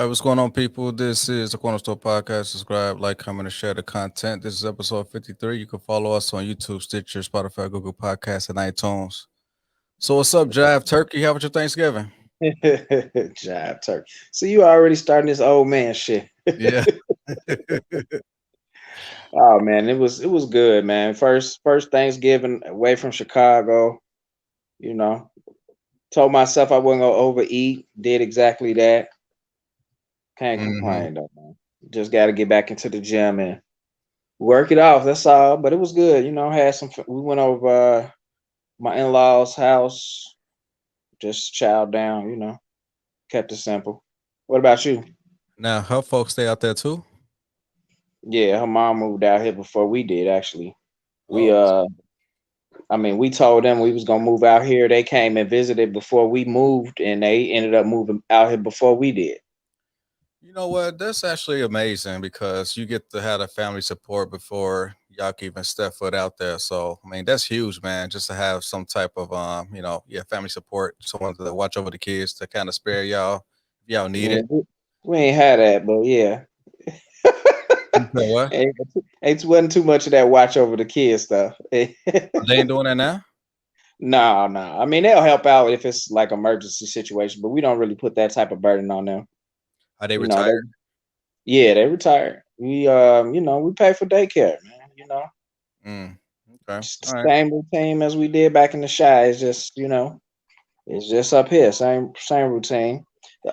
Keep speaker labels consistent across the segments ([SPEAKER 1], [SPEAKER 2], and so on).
[SPEAKER 1] What's going on, people? This is the Corner Store Podcast. Subscribe, like, comment, and share the content. This is episode 53. You can follow us on YouTube, Stitcher, Spotify, Google Podcasts, and iTunes. So, what's up, Jive Turkey? How was your Thanksgiving?
[SPEAKER 2] Jive turkey. So you already starting this old man shit.
[SPEAKER 1] Yeah.
[SPEAKER 2] Oh man, it was good, man. First Thanksgiving away from Chicago. You know, told myself I wasn't gonna overeat. Did exactly that. Can't
[SPEAKER 1] hmm
[SPEAKER 2] complain though, man. Just got to get back into the gym and work it off. That's all. But it was good. Had some. We went over my in-laws' house. Just chowed down. Kept it simple. What about you?
[SPEAKER 1] Now, her folks stay out there too?
[SPEAKER 2] Yeah, her mom moved out here before we did. Actually, we
[SPEAKER 1] Oh,
[SPEAKER 2] I mean, we told them we was gonna move out here. They came and visited before we moved, and they ended up moving out here before we did.
[SPEAKER 1] you know what? That's actually amazing because you get to have the family support before y'all can even step foot out there. So, I mean, that's huge, man. Just to have some type of, family support, someone to watch over the kids to kind of spare y'all if y'all need
[SPEAKER 2] Yeah,
[SPEAKER 1] it.
[SPEAKER 2] we ain't had that, but yeah,
[SPEAKER 1] You said what?
[SPEAKER 2] it wasn't too much of that watch over the kids stuff.
[SPEAKER 1] They ain't doing that now?
[SPEAKER 2] No, no. I mean, they'll help out if it's like emergency situation, but we don't really put that type of burden on them.
[SPEAKER 1] Are they
[SPEAKER 2] You know, they
[SPEAKER 1] retired?
[SPEAKER 2] yeah, they retired. We pay for daycare, man.
[SPEAKER 1] Mm, okay.
[SPEAKER 2] It's
[SPEAKER 1] All
[SPEAKER 2] the
[SPEAKER 1] right.
[SPEAKER 2] same routine as we did back in the shy. It's just up here, same routine.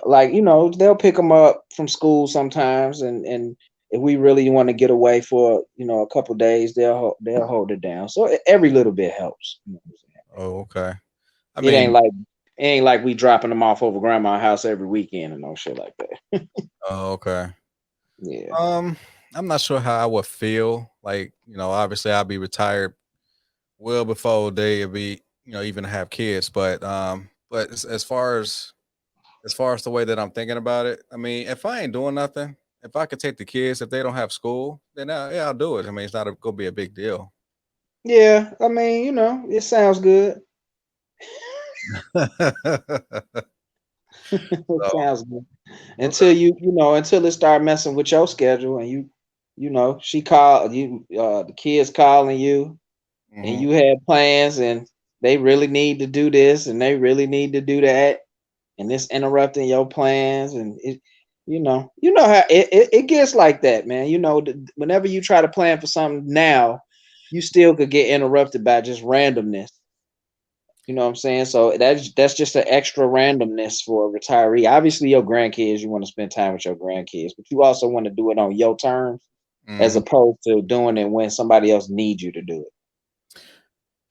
[SPEAKER 2] Like they'll pick them up from school sometimes, and if we really want to get away for a couple days, they'll hold it down. So every little bit helps. What I'm saying?
[SPEAKER 1] Oh, okay. I
[SPEAKER 2] It ain't
[SPEAKER 1] mean,
[SPEAKER 2] like it ain't like we dropping them off over grandma's house every weekend and no shit like that.
[SPEAKER 1] oh, okay.
[SPEAKER 2] Yeah,
[SPEAKER 1] Um, I'm not sure how I would feel. Like, obviously I'll be retired well before they be, even have kids. But as far as the way that I'm thinking about it, I mean, if I ain't doing nothing, if I could take the kids, if they don't have school, then yeah, I'll do it. I mean, it's not gonna be a big deal.
[SPEAKER 2] yeah. I mean, it sounds good. It
[SPEAKER 1] So,
[SPEAKER 2] sounds good
[SPEAKER 1] okay.
[SPEAKER 2] until until it start messing with your schedule and she called you, the kids calling you and
[SPEAKER 1] hmm
[SPEAKER 2] you had plans and they really need to do this and they really need to do that and it's interrupting your plans and how it gets like that, man. Whenever you try to plan for something now, you still could get interrupted by just randomness. You know what I'm saying? So that's just an extra randomness for a retiree. Obviously, your grandkids, you want to spend time with your grandkids, but you also want to do it on your terms as
[SPEAKER 1] hmm
[SPEAKER 2] opposed to doing it when somebody else needs you to do it.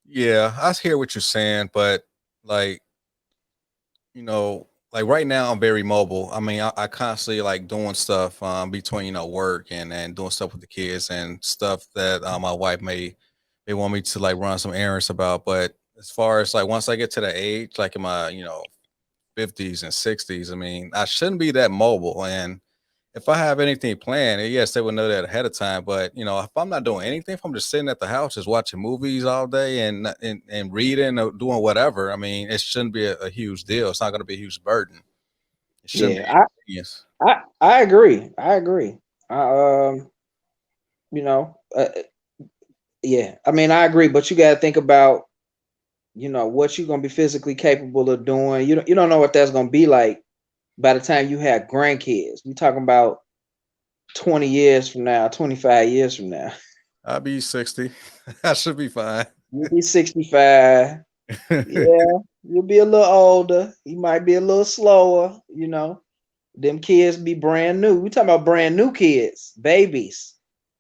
[SPEAKER 1] Yeah, I hear what you're saying, but like, like right now I'm very mobile. I mean, I constantly like doing stuff between work and doing stuff with the kids and stuff that my wife may want me to like run some errands about. But as far as like once I get to the age, like in my 50s and 60s, I mean, I shouldn't be that mobile. And if I have anything planned, yes, they would know that ahead of time. But if I'm not doing anything, if I'm just sitting at the house, just watching movies all day and reading or doing whatever, I mean, it shouldn't be a huge deal. It's not going to be a huge burden. It shouldn't
[SPEAKER 2] Yeah,
[SPEAKER 1] be inconvenience.
[SPEAKER 2] I agree. I agree. I you know, uh, yeah. I mean, I agree, but you got to think about what you're gonna be physically capable of doing. You don't know what that's gonna be like by the time you have grandkids. We talking about 20 years from now, 25 years from now.
[SPEAKER 1] I'll be 60. I should be fine.
[SPEAKER 2] You'll be 65. Yeah, you'll be a little older. You might be a little slower. Them kids be brand new. We talking about brand new kids, babies.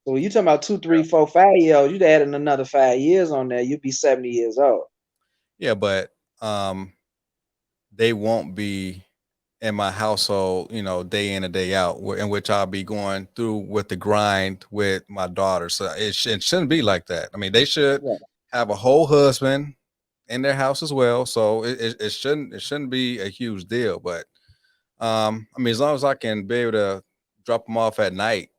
[SPEAKER 2] So when you talking about 2, 3, 4, 5 year olds, you'd add in another 5 years on there, you'd be 70 years old.
[SPEAKER 1] Yeah, but they won't be in my household, day in and day out, in which I'll be going through with the grind with my daughter. So it shouldn't be like that. I mean, they should
[SPEAKER 2] Yeah.
[SPEAKER 1] have a whole husband in their house as well. So it shouldn't be a huge deal. But I mean, as long as I can be able to drop them off at night,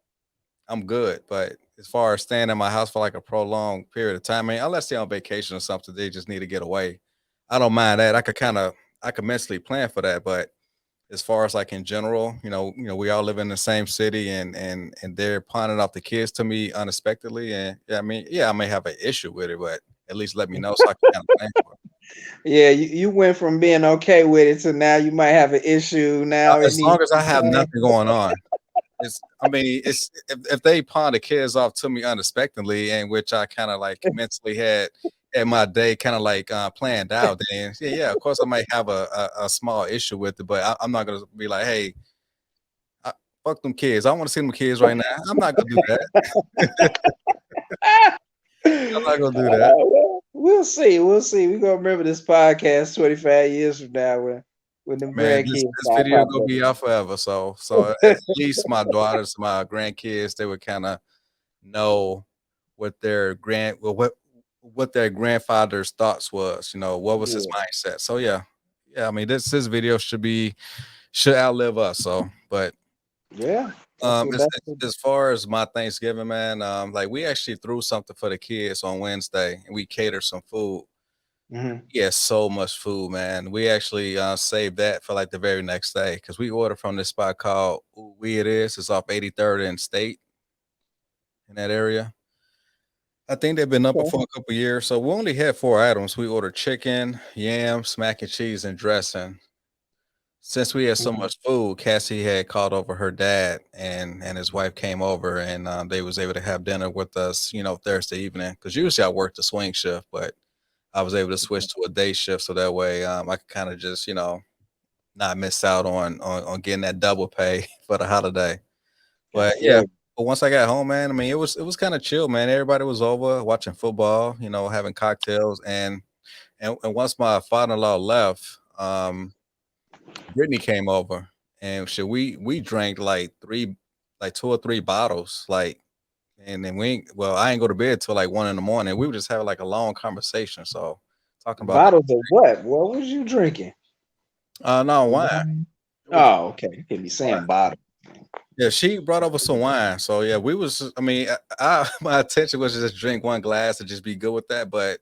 [SPEAKER 1] I'm good. But as far as staying in my house for like a prolonged period of time, I mean, unless they're on vacation or something, they just need to get away. I don't mind that. I could mentally plan for that, but as far as like in general, we all live in the same city, and they're pawning off the kids to me unexpectedly, and yeah, I mean, yeah, I may have an issue with it, but at least let me know so I can kind of plan for it.
[SPEAKER 2] Yeah, you went from being okay with it to now you might have an issue. Now it
[SPEAKER 1] As
[SPEAKER 2] needs
[SPEAKER 1] long
[SPEAKER 2] to
[SPEAKER 1] as
[SPEAKER 2] be
[SPEAKER 1] I have
[SPEAKER 2] planned.
[SPEAKER 1] nothing going on. I mean, it's if they pawn the kids off to me unexpectedly, in which I kind of like mentally had my day kind of like planned out, then yeah, of course I might have a small issue with it, but I'm not gonna be like, hey, I, fuck them kids. I want to see them kids right now. I'm not gonna do that. I'm not gonna do that.
[SPEAKER 2] Well, we'll see. We'll see. We're gonna remember this podcast 25 years from now when them
[SPEAKER 1] Man, this
[SPEAKER 2] grandkids
[SPEAKER 1] this
[SPEAKER 2] start
[SPEAKER 1] video
[SPEAKER 2] popping
[SPEAKER 1] gonna
[SPEAKER 2] up
[SPEAKER 1] be
[SPEAKER 2] again.
[SPEAKER 1] out forever. So at least my daughters, my grandkids, they would kind of know what their what their grandfather's thoughts was. What was his
[SPEAKER 2] Yeah,
[SPEAKER 1] mindset. So yeah. I mean, this video should outlive us. So, but
[SPEAKER 2] yeah. That's what
[SPEAKER 1] as
[SPEAKER 2] that's what,
[SPEAKER 1] as far as my Thanksgiving, man, like we actually threw something for the kids on Wednesday, and we catered some food.
[SPEAKER 2] mhm.
[SPEAKER 1] Yeah, so much food, man. We actually saved that for like the very next day because we ordered from this spot called Ooh We It Is. It's off 83rd and State in that area. I think they've been up
[SPEAKER 2] Okay.
[SPEAKER 1] for a couple years. So we only had 4 items. We ordered chicken, yams, mac and cheese, and dressing. Since we had so
[SPEAKER 2] Mhm.
[SPEAKER 1] much food, Cassie had called over her dad and his wife came over, and they was able to have dinner with us, Thursday evening. Because usually I work the swing shift, but I was able to switch to a day shift so that way I could kind of just not miss out on getting that double pay for the holiday.
[SPEAKER 2] I
[SPEAKER 1] But yeah,
[SPEAKER 2] feel
[SPEAKER 1] but once I got home, man, I mean it was kind of chill, man. Everybody was over watching football, having cocktails, and once my father-in-law left, Brittany came over, and shit, we drank like like 2 or 3 bottles, like, and then I ain't go to bed till like 1 in the morning. We were just having like a long conversation, so talking about the
[SPEAKER 2] bottles of what? What was you drinking?
[SPEAKER 1] no wine.
[SPEAKER 2] Wine.
[SPEAKER 1] It was
[SPEAKER 2] Oh, okay. You can be
[SPEAKER 1] wine.
[SPEAKER 2] saying bottle.
[SPEAKER 1] Yeah, she brought over some wine, so yeah, we was. I mean, my intention was to just drink one glass and just be good with that, but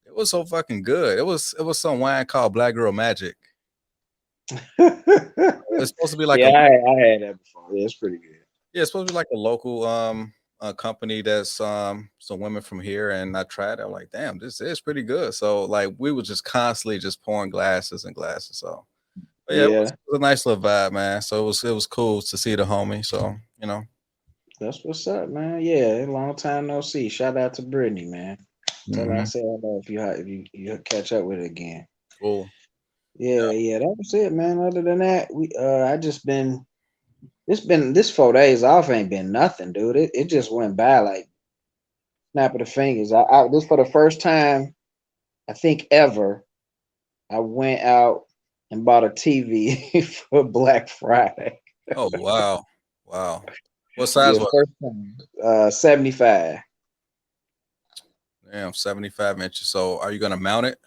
[SPEAKER 1] it was so fucking good. It was some wine called Black Girl Magic. It's supposed to be like
[SPEAKER 2] Yeah,
[SPEAKER 1] a
[SPEAKER 2] I had that before. Yeah, it's pretty good.
[SPEAKER 1] Yeah, it's supposed to be like a local company that's some women from here, and I tried it. I'm like, damn, this is pretty good. So like we were just constantly just pouring glasses and glasses. So but yeah,
[SPEAKER 2] Yeah,
[SPEAKER 1] it was a nice little vibe, man. So it was cool to see the homie. So
[SPEAKER 2] that's what's up, man. Yeah, long time no see. Shout out to Brittany, man. Tell her I
[SPEAKER 1] hmm
[SPEAKER 2] said hello if you catch up with her again.
[SPEAKER 1] cool.
[SPEAKER 2] Yeah, yeah, that was it, man. Other than that, I just been this 4 days off ain't been nothing, dude. It just went by like snap of the fingers. I this for the first time I think ever. I went out and bought a TV for Black Friday.
[SPEAKER 1] Oh wow, wow. What size
[SPEAKER 2] Yeah,
[SPEAKER 1] was
[SPEAKER 2] first time. 75.
[SPEAKER 1] it? Damn, 75 inches. So are you gonna mount it?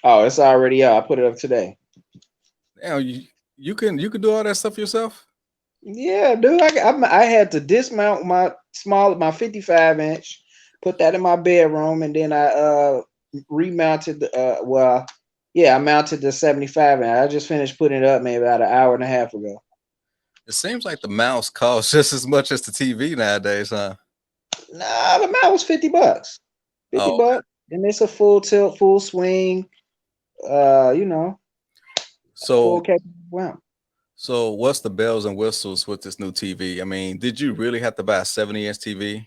[SPEAKER 2] Oh, it's already up. I put it up today.
[SPEAKER 1] Damn, you can do all that stuff yourself.
[SPEAKER 2] Yeah, dude. I had to dismount my 55-inch, put that in my bedroom, and then I remounted the I mounted the 75 inch. I just finished putting it up maybe about an hour and a half ago.
[SPEAKER 1] It seems like the mouse costs just as much as the TV nowadays, huh?
[SPEAKER 2] Nah, the mount was $50. 50
[SPEAKER 1] Oh,
[SPEAKER 2] bucks. And it's a full tilt, full swing, you know, full
[SPEAKER 1] so
[SPEAKER 2] capable mount.
[SPEAKER 1] So what's the bells and whistles with this new TV? I mean, did you really have to buy a 70-inch TV?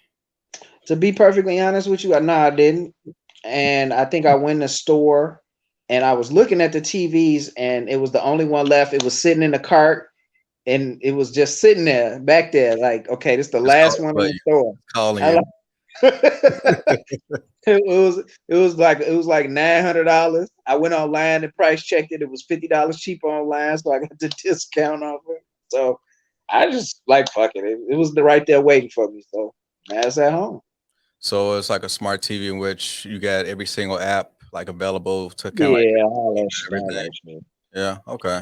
[SPEAKER 2] To be perfectly honest with you, I didn't. And I think I went in the store and I was looking at the TVs and it was the only one left. It was sitting in the cart and it was just sitting there back there, like, okay, this is the
[SPEAKER 1] It's
[SPEAKER 2] last
[SPEAKER 1] calling
[SPEAKER 2] one
[SPEAKER 1] for
[SPEAKER 2] in the
[SPEAKER 1] you.
[SPEAKER 2] store.
[SPEAKER 1] It's calling
[SPEAKER 2] I
[SPEAKER 1] you.
[SPEAKER 2] like it was like $900. I went online and price checked it. It was $50 cheaper online, so I got the discount off it. So I just like fuck it. It was the right there waiting for me. So now it's at home.
[SPEAKER 1] So it's like a smart TV in which you got every single app like available to kind of like
[SPEAKER 2] Yeah, all that shit, all
[SPEAKER 1] everything.
[SPEAKER 2] that shit.
[SPEAKER 1] Yeah. Okay.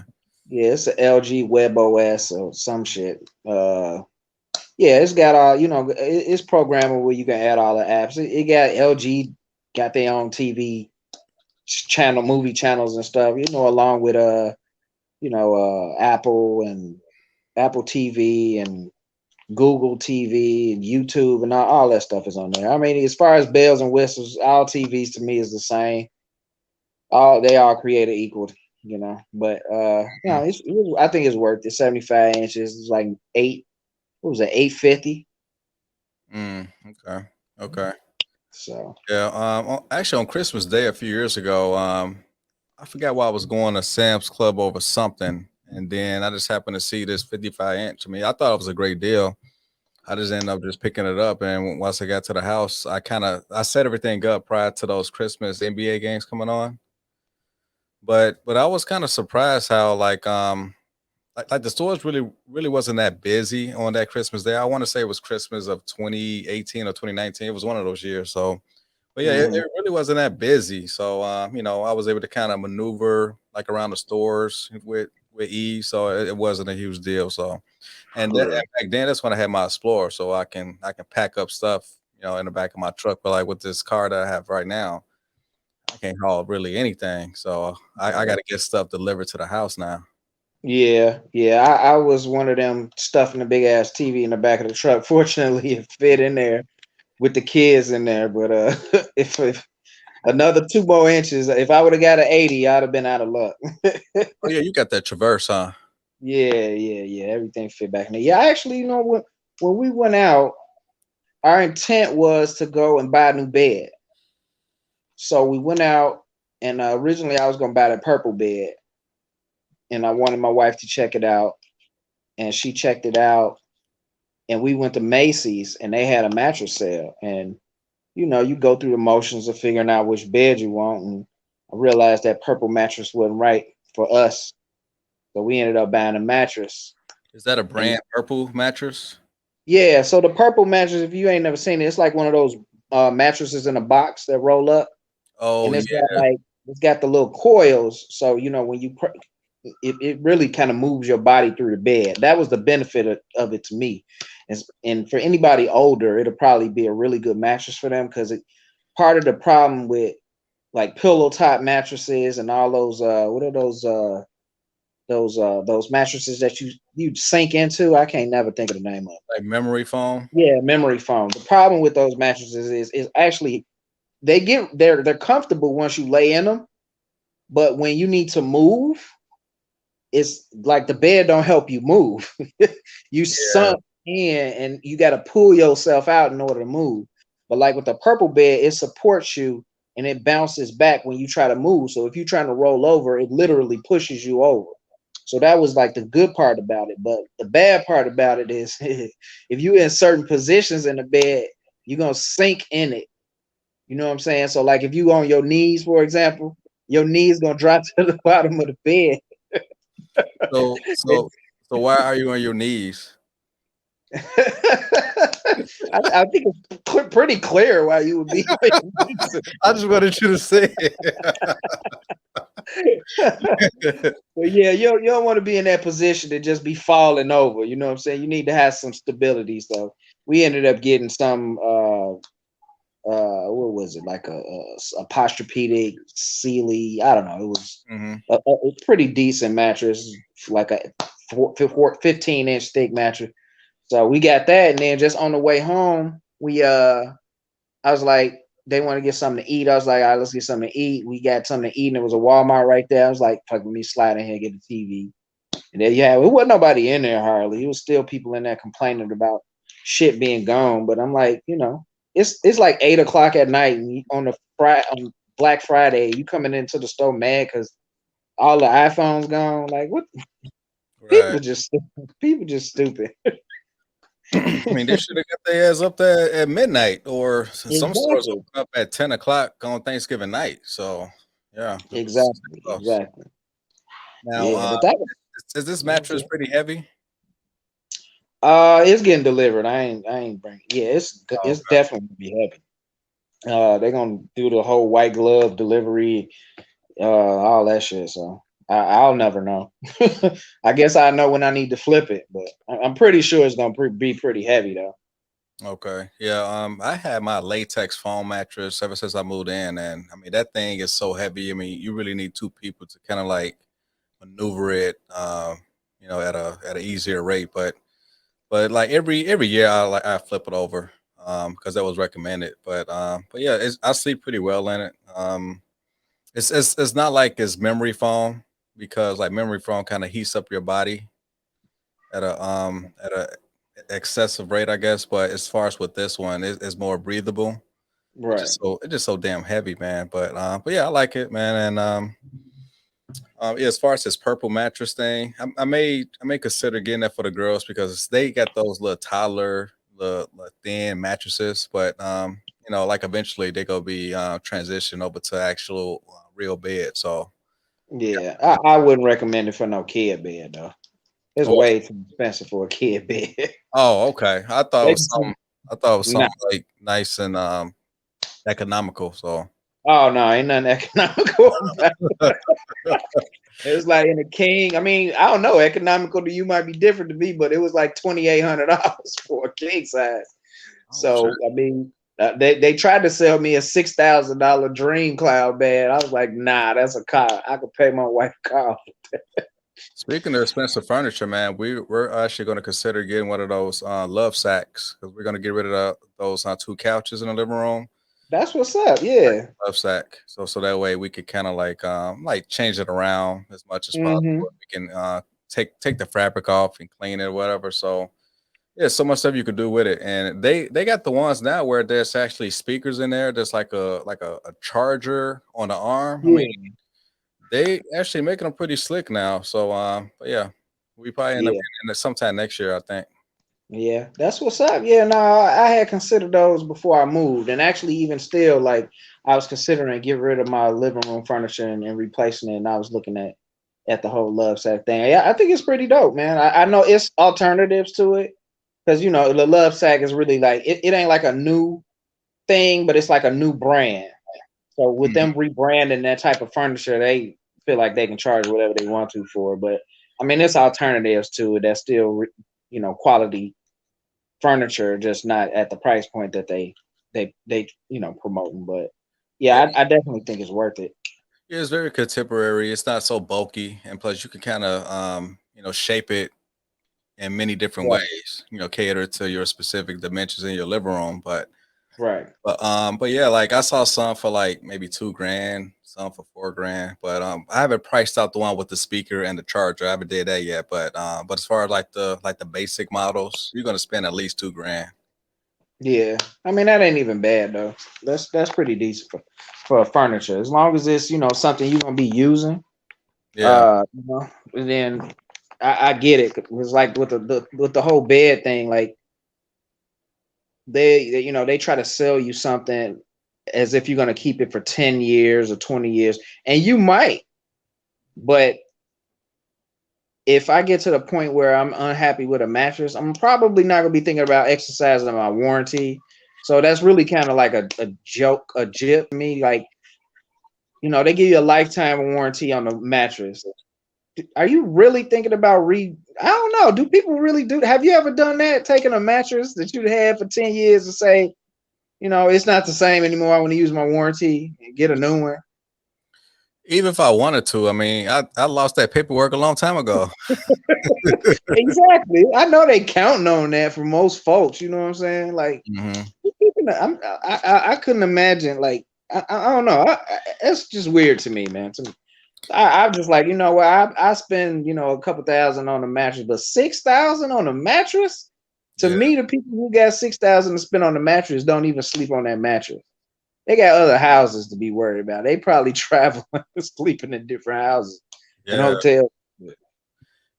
[SPEAKER 2] Yeah, it's a LG Web OS or some shit. Yeah, it's got all it's programmable where you can add all the apps. It got LG got their own TV channel, movie channels and stuff. Along with Apple and Apple TV and Google TV and YouTube and all that stuff is on there. I mean, as far as bells and whistles, all TVs to me is the same. All they all created equal. But
[SPEAKER 1] Mm,
[SPEAKER 2] I think it's worth it. 75 inches is like eight. What was it? 850.
[SPEAKER 1] okay. Okay.
[SPEAKER 2] So
[SPEAKER 1] Yeah. Actually, on Christmas Day a few years ago, I forgot why I was going to Sam's Club over something, and then I just happened to see this 55 inch. I mean, I thought it was a great deal. I just ended up just picking it up, and once I got to the house, I set everything up prior to those Christmas NBA games coming on. But I was kind of surprised how like the stores really wasn't that busy on that Christmas day. I want to say it was Christmas of 2018 or 2019. It was one of those years. So, but yeah, it
[SPEAKER 2] mhm.
[SPEAKER 1] really wasn't that busy. So, I was able to kind of maneuver like around the stores with ease. So it wasn't a huge deal. So,
[SPEAKER 2] Yeah.
[SPEAKER 1] and back then that's when I had my Explorer, so I can pack up stuff, in the back of my truck. But like with this car that I have right now, I can't haul really anything. So I got to get stuff delivered to the house now.
[SPEAKER 2] Yeah. I was one of them stuffing a big ass TV in the back of the truck. Fortunately, it fit in there with the kids in there. But if another 2 more inches, if I would have got an 80, I'd have been out of luck.
[SPEAKER 1] Oh yeah, you got that Traverse, huh?
[SPEAKER 2] Yeah. Everything fit back in there. Yeah, actually, when we went out, our intent was to go and buy a new bed. So we went out, and originally I was gonna buy the purple bed, and I wanted my wife to check it out, and she checked it out, and we went to Macy's, and they had a mattress sale, and you go through the motions of figuring out which bed you want, and I realized that purple mattress wasn't right for us, so we ended up buying a mattress.
[SPEAKER 1] Is that a
[SPEAKER 2] And
[SPEAKER 1] brand purple mattress?
[SPEAKER 2] yeah, so the purple mattress, if you ain't never seen it, it's like one of those mattresses in a box that roll up,
[SPEAKER 1] Oh
[SPEAKER 2] and
[SPEAKER 1] yeah,
[SPEAKER 2] it's got the little coils, so when it really kind of moves your body through the bed. That was the benefit of it to me. And for anybody older, it'll probably be a really good mattress for them, because part of the problem with like pillow top mattresses and all those what are those mattresses that you sink into? I can't never think of the name of it.
[SPEAKER 1] like memory foam.
[SPEAKER 2] Yeah, memory foam. The problem with those mattresses is actually they're comfortable once you lay in them, but when you need to move, it's like the bed don't help you move. You
[SPEAKER 1] Yeah.
[SPEAKER 2] sunk in and you got to pull yourself out in order to move. But like with the purple bed, it supports you and it bounces back when you try to move. So if you're trying to roll over, it literally pushes you over. So that was like the good part about it. But the bad part about it is if you in certain positions in the bed, you're gonna sink in it. You know what I'm saying? So like if you on your knees, for example, your knees gonna drop to the bottom of the bed.
[SPEAKER 1] So so so why are you on your knees?
[SPEAKER 2] I think it's pretty clear why you would be.
[SPEAKER 1] I just wanted you to say it.
[SPEAKER 2] But yeah, you don't want to be in that position to just be falling over. You know what I'm saying? You need to have some stability. So we ended up getting some what was it, like a posturepedic Sealy? I don't know. It was
[SPEAKER 1] hmm
[SPEAKER 2] a pretty decent mattress, like a 15-inch thick mattress. So we got that, and then just on the way home, I was like, they want to get something to eat. I was like, all right, let's get something to eat. We got something to eat, and there was a Walmart right there. I was like, fuck, let me slide in here and get the TV. And then yeah, it wasn't nobody in there hardly. It was still people in there complaining about shit being gone. But I'm like, it's like 8 o'clock at night, and on Black Friday, you coming into the store mad because all the iPhones gone. Like what?
[SPEAKER 1] Right.
[SPEAKER 2] People just people just stupid.
[SPEAKER 1] I mean, they should have got their ass up there at midnight, or some stores
[SPEAKER 2] Exactly.
[SPEAKER 1] open up at 10 o'clock on Thanksgiving night. So, yeah,
[SPEAKER 2] Exactly.
[SPEAKER 1] close.
[SPEAKER 2] Exactly.
[SPEAKER 1] Now,
[SPEAKER 2] Yeah, but that was
[SPEAKER 1] is this
[SPEAKER 2] that was
[SPEAKER 1] mattress
[SPEAKER 2] it.
[SPEAKER 1] pretty heavy?
[SPEAKER 2] It's getting delivered. I ain't bringing. Yeah,
[SPEAKER 1] Oh,
[SPEAKER 2] it's definitely gonna be heavy. They're gonna do the whole white glove delivery, all that shit. So I'll never know. I guess I know when I need to flip it, but I'm pretty sure it's gonna be pretty heavy though.
[SPEAKER 1] okay. Yeah. I had my latex foam mattress ever since I moved in, and I mean that thing is so heavy. I mean, you really need two people to kind of like maneuver it, at an easier rate. But like every year, I flip it over because that was recommended. But yeah, I sleep pretty well in it. It's not like it's memory foam because like memory foam kind of heats up your body at a excessive rate, I guess. But as far as with this one, it's more breathable.
[SPEAKER 2] Right.
[SPEAKER 1] It's just so damn heavy, man. But yeah, I like it, man. And yeah, as far as this purple mattress thing, I may consider getting that for the girls because they got those little toddler, the thin mattresses. But like eventually they gonna be transitioned over to actual real bed. So
[SPEAKER 2] Yeah, I wouldn't recommend it for no kid bed though. It's
[SPEAKER 1] oh,
[SPEAKER 2] way too expensive for a kid bed.
[SPEAKER 1] oh, okay. I thought it
[SPEAKER 2] They
[SPEAKER 1] was
[SPEAKER 2] can-
[SPEAKER 1] something. I thought it was
[SPEAKER 2] nah.
[SPEAKER 1] something like nice and economical. So
[SPEAKER 2] Oh no, ain't nothing economical about it. It's like in a king. I mean, I don't know. Economical to you might be different to me, but it was like $2,800 for a king size.
[SPEAKER 1] oh shit.
[SPEAKER 2] So I mean, they tried to sell me a $6,000 Dream Cloud bed. I was like, nah, that's a car. I could pay my wife a car.
[SPEAKER 1] Speaking of expensive furniture, man, we're actually going to consider getting one of those love sacks because we're going to get rid of those two couches in the living room.
[SPEAKER 2] That's what's up. Yeah.
[SPEAKER 1] Love sack, so that way we could kind of like change it around as much as possible.
[SPEAKER 2] Mm-hmm.
[SPEAKER 1] We can take the fabric off and clean it, or whatever. So yeah, so much stuff you could do with it, and they got the ones now where there's actually speakers in there. There's like a charger on the arm. I mean,
[SPEAKER 2] Yeah.
[SPEAKER 1] they actually making them pretty slick now. So but yeah, we probably end up
[SPEAKER 2] Yeah.
[SPEAKER 1] getting it sometime next year, I think.
[SPEAKER 2] Yeah, that's what's up. Yeah, no, I had considered those before I moved, and actually, even still, like I was considering getting rid of my living room furniture and replacing it. And I was looking at the whole love sack thing. Yeah, I think it's pretty dope, man. I know it's alternatives to it because the love sack is really like it ain't like a new thing, but it's like a new brand. So with
[SPEAKER 1] Mhm.
[SPEAKER 2] them rebranding that type of furniture, they feel like they can charge whatever they want to for it. But I mean, there's alternatives to it that's still quality furniture, just not at the price point that they promoting. But yeah,
[SPEAKER 1] Yeah,
[SPEAKER 2] I definitely think it's worth it.
[SPEAKER 1] yeah, it's very contemporary. It's not so bulky, and plus you can kind of shape it in many different
[SPEAKER 2] Right,
[SPEAKER 1] ways, cater to your specific dimensions in your living room.
[SPEAKER 2] right.
[SPEAKER 1] But yeah, like I saw some for like maybe 2 grand, some for 4 grand. But I haven't priced out the one with the speaker and the charger. I haven't did that yet. But as far as like the basic models, you're gonna spend at least 2 grand.
[SPEAKER 2] Yeah, I mean that ain't even bad though. That's pretty decent for furniture as long as it's something you're gonna be using.
[SPEAKER 1] Yeah.
[SPEAKER 2] Then I get it. It's like with the whole bed thing, like they try to sell you something as if you're gonna keep it for 10 years or 20 years, and you might, but if I get to the point where I'm unhappy with a mattress, I'm probably not gonna be thinking about exercising my warranty. So that's really kind of like a joke, a jip to me. Like, they give you a lifetime warranty on the mattress. Are you really thinking about I don't know. Do people really do? Have you ever done that? Taking a mattress that you had for 10 years and say, it's not the same anymore. I want to use my warranty and get a new one.
[SPEAKER 1] Even if I wanted to, I mean, I lost that paperwork a long time ago.
[SPEAKER 2] Exactly. I know they counting on that for most folks. You know what I'm saying? Like,
[SPEAKER 1] Hmm.
[SPEAKER 2] I couldn't imagine. Like, I don't know. It's just weird to me, man. I'm just like, what? I spend a couple thousand on a mattress, but 6,000 on a mattress. To
[SPEAKER 1] Yeah,
[SPEAKER 2] me, the people who got 6,000 to spend on the mattress don't even sleep on that mattress. They got other houses to be worried about. They probably traveling, sleeping in different houses and
[SPEAKER 1] yeah,
[SPEAKER 2] hotels.
[SPEAKER 1] yeah.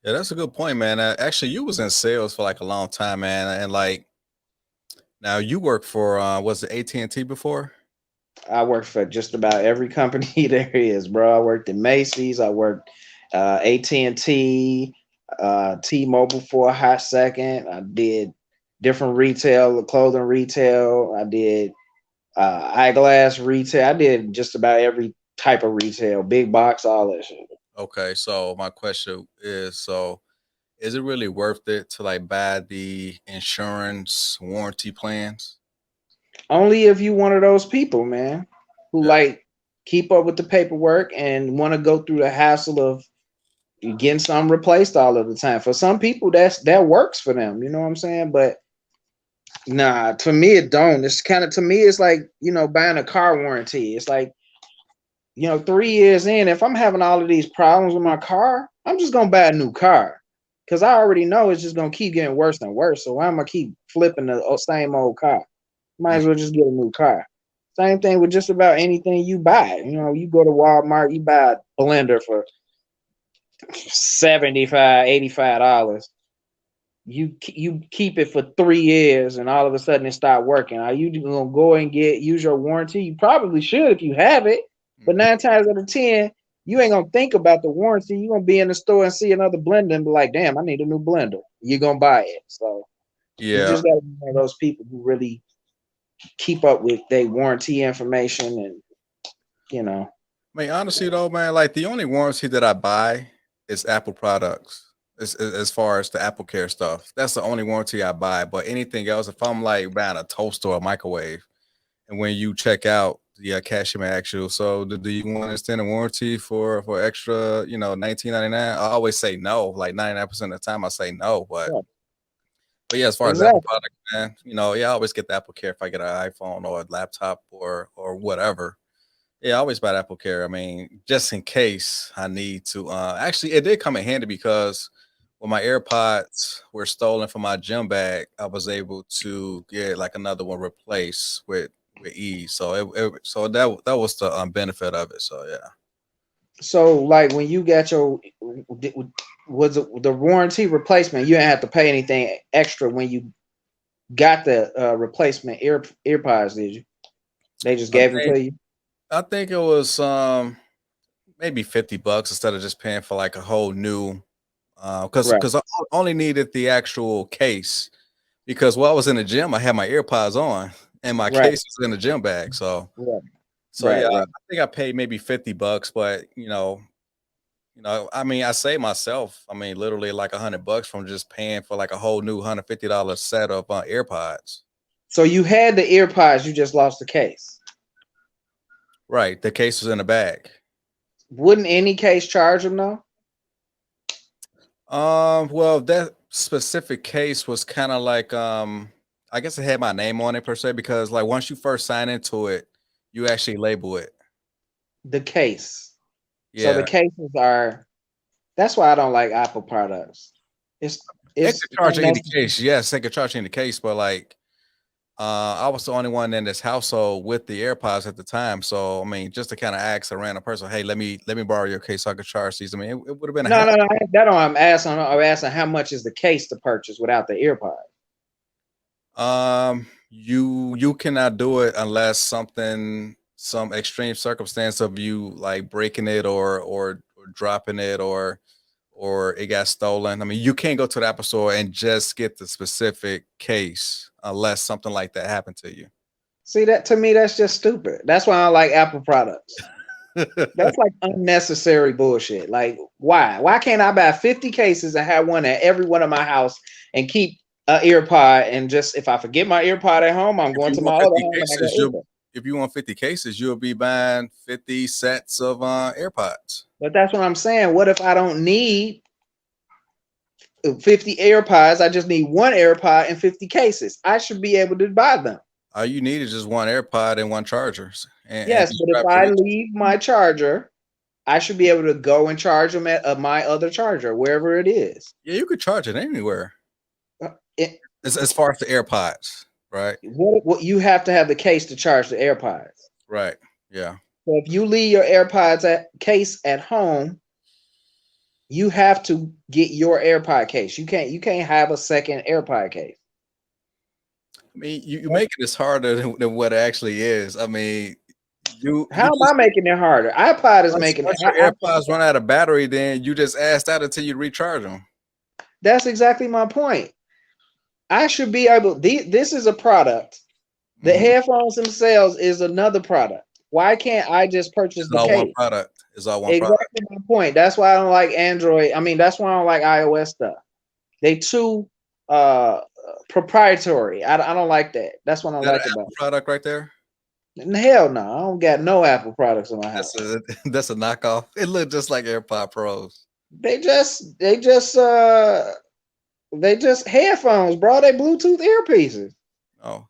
[SPEAKER 1] That's a good point, man. Actually, you was in sales for like a long time, man, and like now you work for was it AT&T before?
[SPEAKER 2] I worked for just about every company there is, bro. I worked in Macy's. I worked AT&T, T-Mobile for a hot second. I did different retail, clothing retail. I did eyeglass retail. I did just about every type of retail, big box, all that shit.
[SPEAKER 1] Okay, so my question is, so is it really worth it to like buy the insurance warranty plans?
[SPEAKER 2] Only if you one of those people, man, who
[SPEAKER 1] Yeah.
[SPEAKER 2] like keep up with the paperwork and want to go through the hassle of you're getting some replaced all of the time. For some people, that works for them. You know what I'm saying? But nah, to me it don't. It's kind of to me, it's like buying a car warranty. It's like 3 years in, if I'm having all of these problems with my car, I'm just gonna buy a new car because I already know it's just gonna keep getting worse and worse. So why am I keep flipping the same old car? Might as well just get a new car. Same thing with just about anything you buy. You go to Walmart, you buy a blender for $75, $85. You keep it for 3 years, and all of a sudden it start working. Are you gonna go and use your warranty? You probably should if you have it, but 9 times out of 10, you ain't gonna think about the warranty. You're gonna be in the store and see another blender and be like, "Damn, I need a new blender." You're gonna buy it. So you
[SPEAKER 1] Yeah.
[SPEAKER 2] just gotta be one of those people who really keep up with their warranty information, and
[SPEAKER 1] I mean, honestly though, man, like the only warranty that I buy is Apple products. As far as the Apple Care stuff, that's the only warranty I buy. But anything else, if I'm like buying a toaster or a microwave, and when you check out, the cashier may ask you, so do you want to extend a warranty for extra, 19.99? I always say no. Like 99% of the time, I say no. But yeah, as far as Apple
[SPEAKER 2] exactly.
[SPEAKER 1] product, man, yeah, I always get the Apple Care if I get an iPhone or a laptop or whatever. Yeah, I always buy Apple Care. I mean, just in case I need to. Actually, it did come in handy because when my AirPods were stolen from my gym bag, I was able to get like another one replaced with ease. So so that was the benefit of it. So yeah.
[SPEAKER 2] So like when you got your was the warranty replacement, you didn't have to pay anything extra when you got the replacement earpods, did you? They just
[SPEAKER 1] I
[SPEAKER 2] gave them
[SPEAKER 1] think
[SPEAKER 2] to you.
[SPEAKER 1] I think it was maybe $50 instead of just paying for like a whole new
[SPEAKER 2] Right,
[SPEAKER 1] because I only needed the actual case because while I was in the gym, I had my AirPods on and my
[SPEAKER 2] right,
[SPEAKER 1] case was in the gym bag.
[SPEAKER 2] right,
[SPEAKER 1] So yeah,
[SPEAKER 2] right,
[SPEAKER 1] I
[SPEAKER 2] right.
[SPEAKER 1] think I paid maybe $50, but I mean, I saved myself. I mean, literally like $100 from just paying for like a whole new $150 set of AirPods.
[SPEAKER 2] So you had the earpods, you just lost the case.
[SPEAKER 1] Right, the case was in the bag.
[SPEAKER 2] Wouldn't any case charge them though?
[SPEAKER 1] Well, that specific case was kind of like I guess it had my name on it per se because like once you first sign into it, you actually label it.
[SPEAKER 2] The case. So the
[SPEAKER 1] Yeah,
[SPEAKER 2] cases are. That's why I don't like Apple products. It's
[SPEAKER 1] it
[SPEAKER 2] it's
[SPEAKER 1] could charge you in the
[SPEAKER 2] unnecessary.
[SPEAKER 1] case. Yes, they could charge you in the case, but like I was the only one in this household with the AirPods at the time. So I mean, just to kind of ask a random person, hey, let me borrow your case so I could charge these. I mean, it would have been a
[SPEAKER 2] No,
[SPEAKER 1] hassle.
[SPEAKER 2] no, no. That don't I'm asking. I'm asking how much is the case to purchase without the earpod.
[SPEAKER 1] You cannot do it unless some extreme circumstance of you like breaking it or dropping it or it got stolen. I mean, you can't go to the Apple store and just get the specific case unless something like that happened to you.
[SPEAKER 2] See that to me, that's just stupid. That's why I don't like Apple products. That's like unnecessary bullshit. Like, why? Why can't I buy 50 cases and have one at every one of my house and keep an earpod and just if I forget my earpod at home, I'm
[SPEAKER 1] if
[SPEAKER 2] going
[SPEAKER 1] you
[SPEAKER 2] to my
[SPEAKER 1] want
[SPEAKER 2] other
[SPEAKER 1] 50
[SPEAKER 2] home and I
[SPEAKER 1] cases,
[SPEAKER 2] got earpod.
[SPEAKER 1] if you want 50 cases, you'll be buying 50 sets of AirPods.
[SPEAKER 2] But that's what I'm saying. What if I don't need 50 AirPods? I just need one AirPod and 50 cases. I should be able to buy them.
[SPEAKER 1] All you need is just one AirPod and one charger, and
[SPEAKER 2] Yes,
[SPEAKER 1] you
[SPEAKER 2] but if
[SPEAKER 1] strap it
[SPEAKER 2] I
[SPEAKER 1] with you.
[SPEAKER 2] leave my charger, I should be able to go and charge them at my other charger, wherever it is.
[SPEAKER 1] Yeah, you could charge it anywhere.
[SPEAKER 2] It,
[SPEAKER 1] As far as the AirPods, right?
[SPEAKER 2] what you have to have the case to charge the AirPods.
[SPEAKER 1] Right. Yeah.
[SPEAKER 2] So if you leave your AirPods case at home, you have to get your AirPod case. You can't have a second AirPod case.
[SPEAKER 1] I mean, you make it as harder than what it actually is. I mean, you
[SPEAKER 2] How am I
[SPEAKER 1] just
[SPEAKER 2] making it harder? iPod is making it.
[SPEAKER 1] once your AirPods run out of battery, then you just ask that until you recharge them.
[SPEAKER 2] That's exactly my point. I should be able. This is a product. The
[SPEAKER 1] Hmm.
[SPEAKER 2] headphones themselves is another product. Why can't I just purchase
[SPEAKER 1] It's
[SPEAKER 2] the
[SPEAKER 1] all one
[SPEAKER 2] case?
[SPEAKER 1] product. It's all one product.
[SPEAKER 2] Exactly my point. That's why I don't like Android. I mean, that's why I don't like iOS stuff. They too proprietary. I don't like that. That's what I
[SPEAKER 1] Is
[SPEAKER 2] don't
[SPEAKER 1] that an
[SPEAKER 2] like about
[SPEAKER 1] Apple product right there?
[SPEAKER 2] it. Hell no, I don't got no Apple products in my
[SPEAKER 1] That's
[SPEAKER 2] house.
[SPEAKER 1] a that's a knockoff. It looked just like AirPod Pros.
[SPEAKER 2] They just headphones, bro. They Bluetooth earpieces.
[SPEAKER 1] Oh,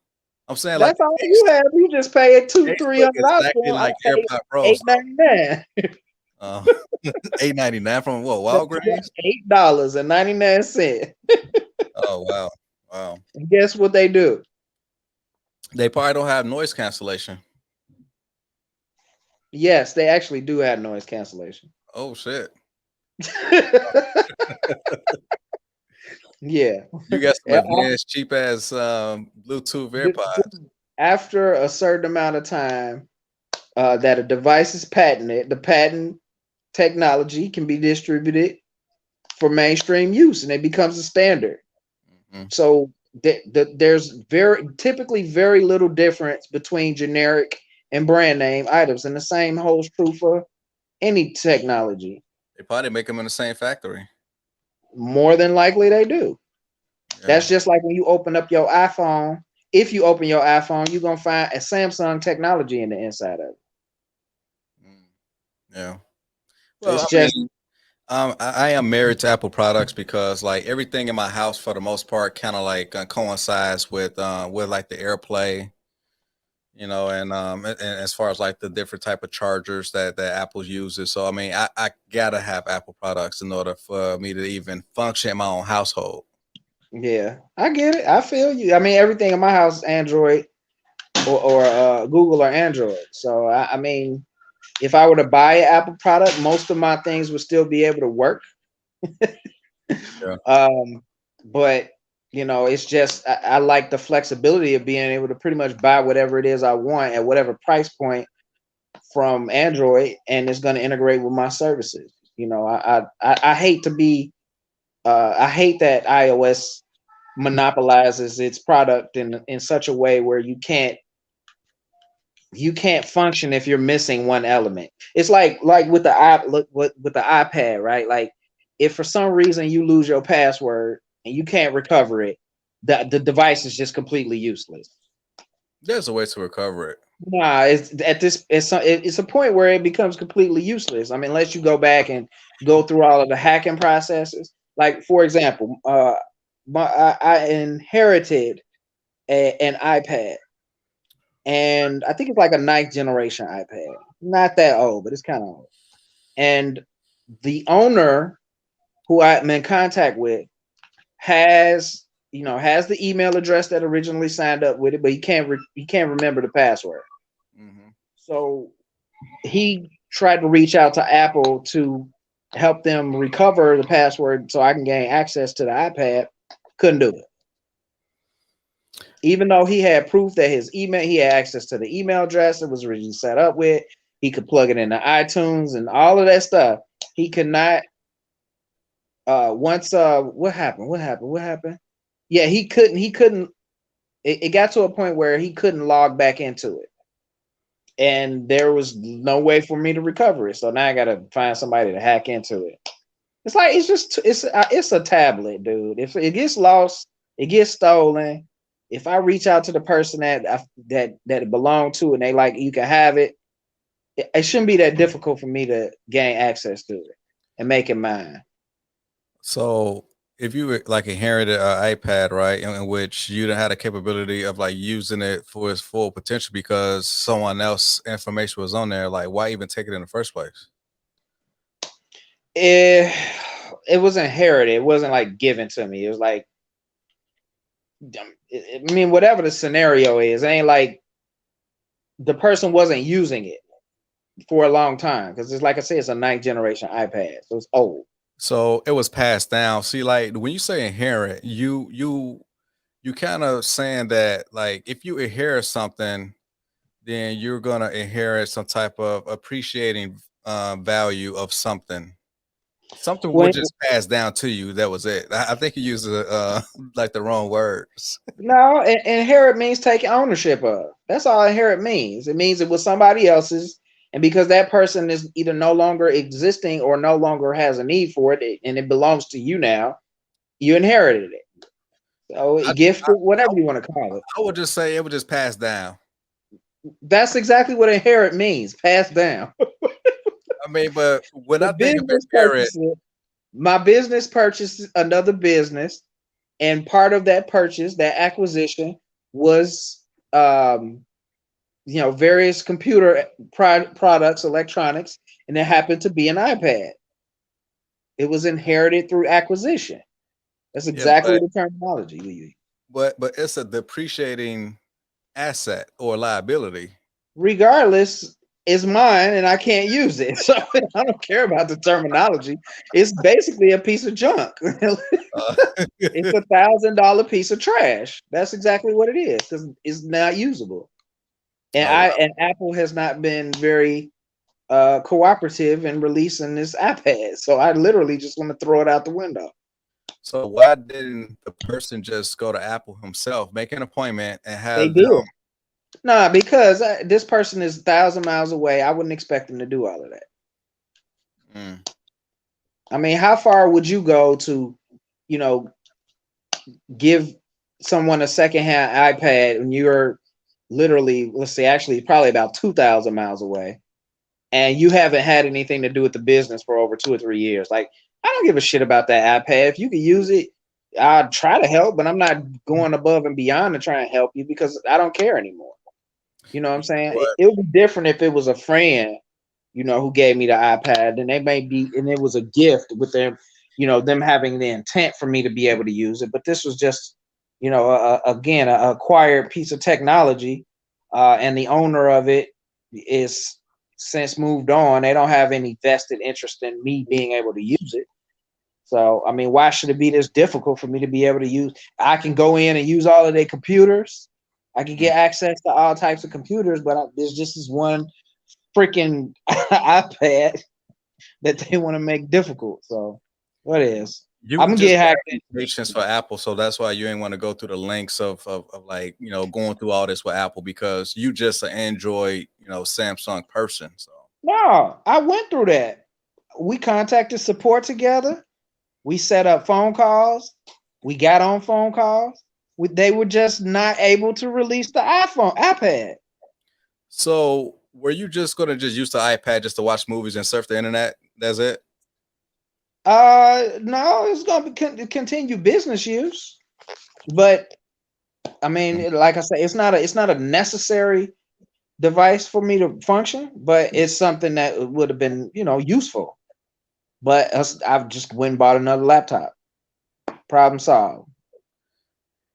[SPEAKER 1] I'm saying like
[SPEAKER 2] That's
[SPEAKER 1] the
[SPEAKER 2] all you
[SPEAKER 1] case.
[SPEAKER 2] have. You just pay it two,
[SPEAKER 1] Case
[SPEAKER 2] three
[SPEAKER 1] look
[SPEAKER 2] hundred dollars
[SPEAKER 1] exactly
[SPEAKER 2] for 'em.
[SPEAKER 1] like
[SPEAKER 2] I paid
[SPEAKER 1] AirPod Pros.
[SPEAKER 2] $8.99.
[SPEAKER 1] Uh, 8.99 from what,
[SPEAKER 2] That's
[SPEAKER 1] Walgreens?
[SPEAKER 2] $8.99.
[SPEAKER 1] Oh wow, wow.
[SPEAKER 2] And guess what they do?
[SPEAKER 1] They probably don't have noise cancellation.
[SPEAKER 2] Yes, they actually do have noise cancellation.
[SPEAKER 1] Oh shit.
[SPEAKER 2] Yeah.
[SPEAKER 1] You got some
[SPEAKER 2] Yeah,
[SPEAKER 1] advanced cheap ass Bluetooth
[SPEAKER 2] th-
[SPEAKER 1] AirPods.
[SPEAKER 2] After a certain amount of time that a device is patented, the patent technology can be distributed for mainstream use, and it becomes a standard.
[SPEAKER 1] Hmm.
[SPEAKER 2] So there's very typically very little difference between generic and brand name items, and the same holds true for any technology.
[SPEAKER 1] They probably make them in the same factory.
[SPEAKER 2] More than likely, they do.
[SPEAKER 1] Yeah.
[SPEAKER 2] That's just like when you open up your iPhone. If you open your iPhone, you're gonna find a Samsung technology in the inside of it.
[SPEAKER 1] Mm, yeah. Well,
[SPEAKER 2] It's
[SPEAKER 1] I
[SPEAKER 2] just
[SPEAKER 1] mean, I am married to Apple products because like everything in my house for the most part kind of like coincides with like the AirPlay, and as far as like the different type of chargers that Apple uses. So I mean, I gotta have Apple products in order for me to even function in my own household.
[SPEAKER 2] yeah, I get it. I feel you. I mean, everything in my house is Android or Google or Android. So I mean, if I were to buy an Apple product, most of my things would still be able to work.
[SPEAKER 1] Yeah.
[SPEAKER 2] Um, but it's just I like the flexibility of being able to pretty much buy whatever it is I want at whatever price point from Android, and it's going to integrate with my services. I hate to be I hate that iOS monopolizes its product in such a way where you can't function if you're missing one element. It's like with with the iPad, right? Like if for some reason you lose your password and you can't recover it, the device is just completely useless.
[SPEAKER 1] There's a way to recover it.
[SPEAKER 2] Nah, it's a point where it becomes completely useless. I mean, unless you go back and go through all of the hacking processes. Like for example, I inherited an iPad, and I think it's like a ninth generation iPad. Not that old, but it's kind of old. And the owner who I'm in contact with has the email address that originally signed up with it, but he can't remember the password.
[SPEAKER 1] Hmm.
[SPEAKER 2] So he tried to reach out to Apple to help them recover the password so I can gain access to the iPad. Couldn't do it. Even though he had proof that he had access to the email address it was originally set up with, he could plug it into iTunes and all of that stuff. He could not. Once what happened? What happened? Yeah, he couldn't. It got to a point where he couldn't log back into it, and there was no way for me to recover it. So now I got to find somebody to hack into it. It's like it's a tablet, dude. If it gets lost, it gets stolen. If I reach out to the person that it belonged to and they like you can have it, it shouldn't be that difficult for me to gain access to it and make it mine.
[SPEAKER 1] So if you like inherited an iPad, right, in which you didn't have the capability of like using it for its full potential because someone else information was on there, like why even take it in the first place?
[SPEAKER 2] It it was inherited. It wasn't like given to me. It was like I mean, whatever the scenario is, it ain't like the person wasn't using it for a long time because it's like I said, it's a ninth generation iPad, so it's old.
[SPEAKER 1] So it was passed down. See, like when you say inherit, you kind of saying that like if you inherit something, then you're gonna inherit some type of appreciating value of something. Something would
[SPEAKER 2] When
[SPEAKER 1] just pass down to you. That was it. I think you used like the wrong words.
[SPEAKER 2] No, inherit means taking ownership of. That's all inherit means. It means it was somebody else's, and because that person is either no longer existing or no longer has a need for it, and it belongs to you now, you inherited it. So,
[SPEAKER 1] I,
[SPEAKER 2] gifted, whatever you want to call it.
[SPEAKER 1] I would just say it would just pass down.
[SPEAKER 2] That's exactly what inherit means. Passed down
[SPEAKER 1] I mean, but when
[SPEAKER 2] for
[SPEAKER 1] I think of
[SPEAKER 2] business
[SPEAKER 1] inherit,
[SPEAKER 2] purposes. My business purchased another business, and part of that purchase, that acquisition, was various computer products, electronics, and it happened to be an iPad. It was inherited through acquisition. That's
[SPEAKER 1] Yeah,
[SPEAKER 2] exactly the terminology we use.
[SPEAKER 1] but it's a depreciating asset or liability.
[SPEAKER 2] Regardless, it's mine and I can't use it. So I don't care about the terminology. It's basically a piece of junk.
[SPEAKER 1] Uh,
[SPEAKER 2] It's $1,000 piece of trash. That's exactly what it is because it's not usable. And
[SPEAKER 1] oh wow.
[SPEAKER 2] Apple has not been very cooperative in releasing this iPad. So I literally just want to throw it out the window.
[SPEAKER 1] So why didn't the person just go to Apple himself, make an appointment, and
[SPEAKER 2] They
[SPEAKER 1] have
[SPEAKER 2] did.
[SPEAKER 1] them?
[SPEAKER 2] Nah, because this person is 1,000 miles away. I wouldn't expect them to do all of that.
[SPEAKER 1] Mm.
[SPEAKER 2] I mean, how far would you go to, you know, give someone a secondhand iPad when you're literally, let's say, actually probably about 2,000 miles away, and you haven't had anything to do with the business for over 2 or 3 years? Like, I don't give a shit about that iPad. If you can use it, I'll try to help, but I'm not going above and beyond to try and help you because I don't care anymore. You know what I'm saying?
[SPEAKER 1] But
[SPEAKER 2] It would be different if it was a friend, who gave me the iPad, and they may be, and it was a gift with them, them having the intent for me to be able to use it. But this was just, again, a acquired piece of technology, and the owner of it is since moved on. They don't have any vested interest in me being able to use it. So, I mean, why should it be this difficult for me to be able to use? I can go in and use all of their computers. I can
[SPEAKER 1] mm,
[SPEAKER 2] get access to all types of computers, but there's just this one freaking iPad that they want to make difficult. So, what is? I'm
[SPEAKER 1] you
[SPEAKER 2] gonna
[SPEAKER 1] just
[SPEAKER 2] get hacked
[SPEAKER 1] have patience for Apple, so that's why you ain't want to go through the lengths of like going through all this with Apple because you just an Android Samsung person. So
[SPEAKER 2] No, I went through that. We contacted support together. We set up phone calls. We got on phone calls. They were just not able to release the iPad.
[SPEAKER 1] so were you just gonna just use the iPad just to watch movies and surf the internet? That's it.
[SPEAKER 2] No, it's gonna be continue business use, but I
[SPEAKER 1] Mm.
[SPEAKER 2] mean, like I said, it's not a necessary device for me to function, but it's something that would have been, useful. But I've just went and bought another laptop. Problem solved.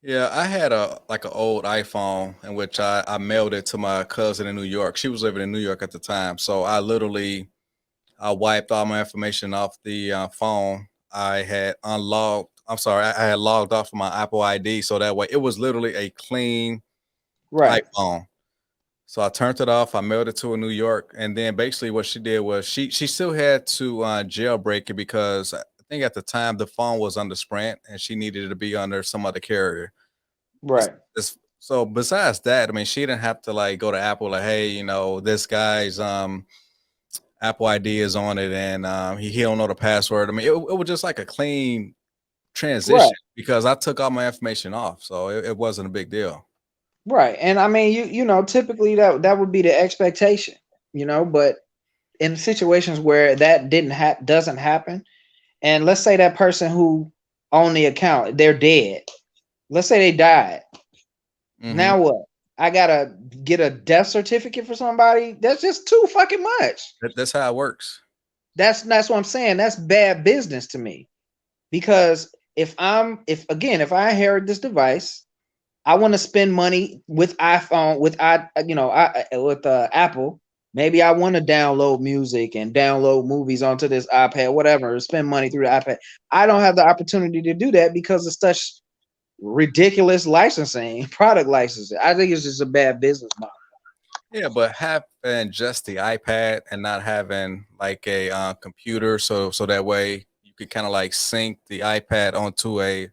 [SPEAKER 1] Yeah, I had a like an old iPhone in which I mailed it to my cousin in New York. She was living in New York at the time, so I wiped all my information off the phone. I had unlogged. I'm sorry, I had logged off of my Apple ID, so that way it was literally a clean
[SPEAKER 2] Right,
[SPEAKER 1] iPhone. So I turned it off. I mailed it to her New York, and then basically what she did was she still had to jailbreak it because I think at the time the phone was under Sprint and she needed it to be under some other carrier.
[SPEAKER 2] right,
[SPEAKER 1] So besides that, I mean, she didn't have to like go to Apple like, hey, this guy's Apple ID is on it and he don't know the password. I mean, it was just like a clean
[SPEAKER 2] right,
[SPEAKER 1] transition because I took all my information off, so it wasn't a big deal.
[SPEAKER 2] right. And I mean, typically that would be the expectation, but in situations where that doesn't happen, and let's say that person who owned the account, they're dead. Let's say they died.
[SPEAKER 1] Hmm.
[SPEAKER 2] Now what? I gotta get a death certificate for somebody. That's just too fucking much.
[SPEAKER 1] That's how it works.
[SPEAKER 2] That's what I'm saying. That's bad business to me. Because if I inherit this device, I want to spend money with iPhone, with Apple. Maybe I want to download music and download movies onto this iPad, whatever, spend money through the iPad. I don't have the opportunity to do that because of such ridiculous licensing, product licensing. I think it's just a bad business model.
[SPEAKER 1] Yeah, but having just the iPad and not having like a computer, so that way you could kind of like sync the iPad onto a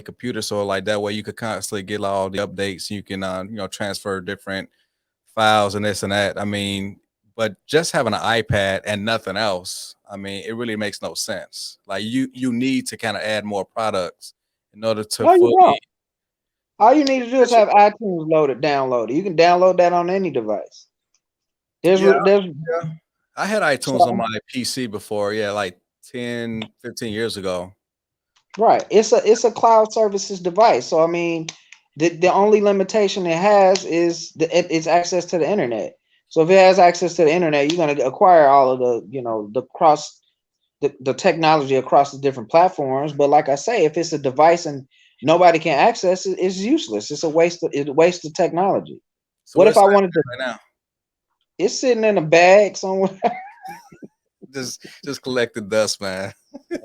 [SPEAKER 1] computer, so like that way you could constantly get all the updates. You can transfer different files and this and that. I mean, but just having an iPad and nothing else, I mean, it really makes no sense. Like you need to kind of add more products in order to
[SPEAKER 2] No, you
[SPEAKER 1] fully.
[SPEAKER 2] don't. All you need to do is have iTunes downloaded. You can download that on any device. There's
[SPEAKER 1] Yeah,
[SPEAKER 2] there's
[SPEAKER 1] yeah. I had iTunes on
[SPEAKER 2] so
[SPEAKER 1] my PC before. Yeah, like 10, 15 years ago.
[SPEAKER 2] Right. It's a cloud services device. So I mean, the only limitation it has is it's access to the internet. So if it has access to the internet, you're gonna acquire all of the the technology across the different platforms. But like I say, if it's a device and nobody can access it, it's useless. It's a waste of technology.
[SPEAKER 1] So
[SPEAKER 2] What
[SPEAKER 1] where's
[SPEAKER 2] if
[SPEAKER 1] it
[SPEAKER 2] I wanted to?
[SPEAKER 1] right now?
[SPEAKER 2] It's sitting in a bag somewhere.
[SPEAKER 1] Just collecting dust, man.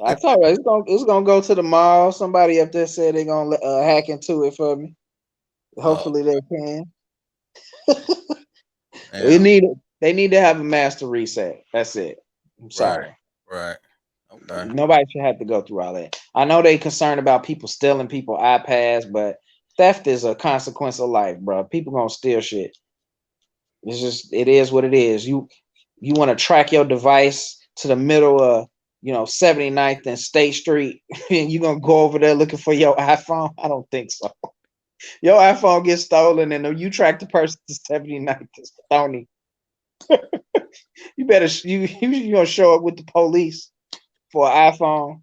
[SPEAKER 2] I told you it's gonna go to the mall. Somebody up there said they're gonna hack into it for me.
[SPEAKER 1] Oh,
[SPEAKER 2] Hopefully they can. They
[SPEAKER 1] damn.
[SPEAKER 2] need they need to have a master reset. That's it. I'm
[SPEAKER 1] Right,
[SPEAKER 2] sorry.
[SPEAKER 1] right. Okay.
[SPEAKER 2] Nobody should have to go through all that. I know they concerned about people stealing people iPads, but theft is a consequence of life, bro. People gonna steal shit. It's just it is what it is. You want to track your device to the middle of 79th and State Street, and you gonna go over there looking for your iPhone? I don't think so. Your iPhone gets stolen, and you track the person to 79th and Stony. You better you gonna show up with the police for an iPhone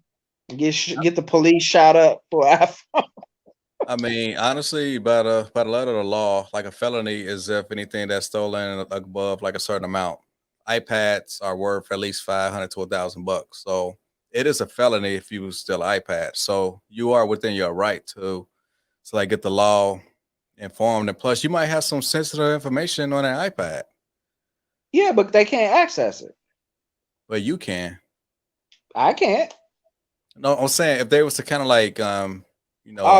[SPEAKER 2] and get the police shot up for an iPhone.
[SPEAKER 1] I mean, honestly, by the letter of the law, like a felony is if anything that's stolen above like a certain amount. iPads are worth at least 500 to $1,000. So it is a felony if you steal an iPad. So you are within your right to like get the law informed, and plus you might have some sensitive information on an iPad,
[SPEAKER 2] Yeah, but they can't access it.
[SPEAKER 1] but you can.
[SPEAKER 2] I can't.
[SPEAKER 1] No, I'm saying if they was to kind of like
[SPEAKER 2] Oh,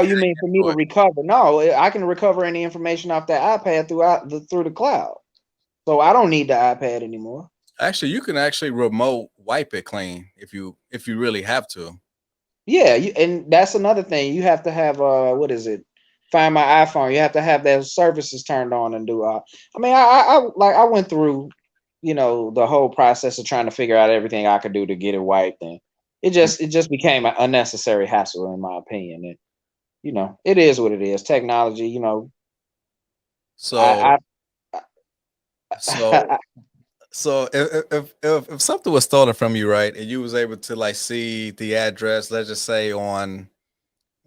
[SPEAKER 1] hack
[SPEAKER 2] you mean for me
[SPEAKER 1] into
[SPEAKER 2] to
[SPEAKER 1] it.
[SPEAKER 2] recover? No, I can recover any information off that iPad through the cloud. So I don't need the iPad anymore.
[SPEAKER 1] Actually, you can actually remote wipe it clean if you really have to.
[SPEAKER 2] Yeah, and that's another thing. You have to have what is it? Find my iPhone. You have to have those services turned on and do. I mean, I went through, the whole process of trying to figure out everything I could do to get it wiped, and it just became an unnecessary hassle in my opinion. And it is what it is. Technology.
[SPEAKER 1] So
[SPEAKER 2] I,
[SPEAKER 1] so
[SPEAKER 2] I
[SPEAKER 1] so if something was stolen from you, right, and you was able to like see the address, let's just say on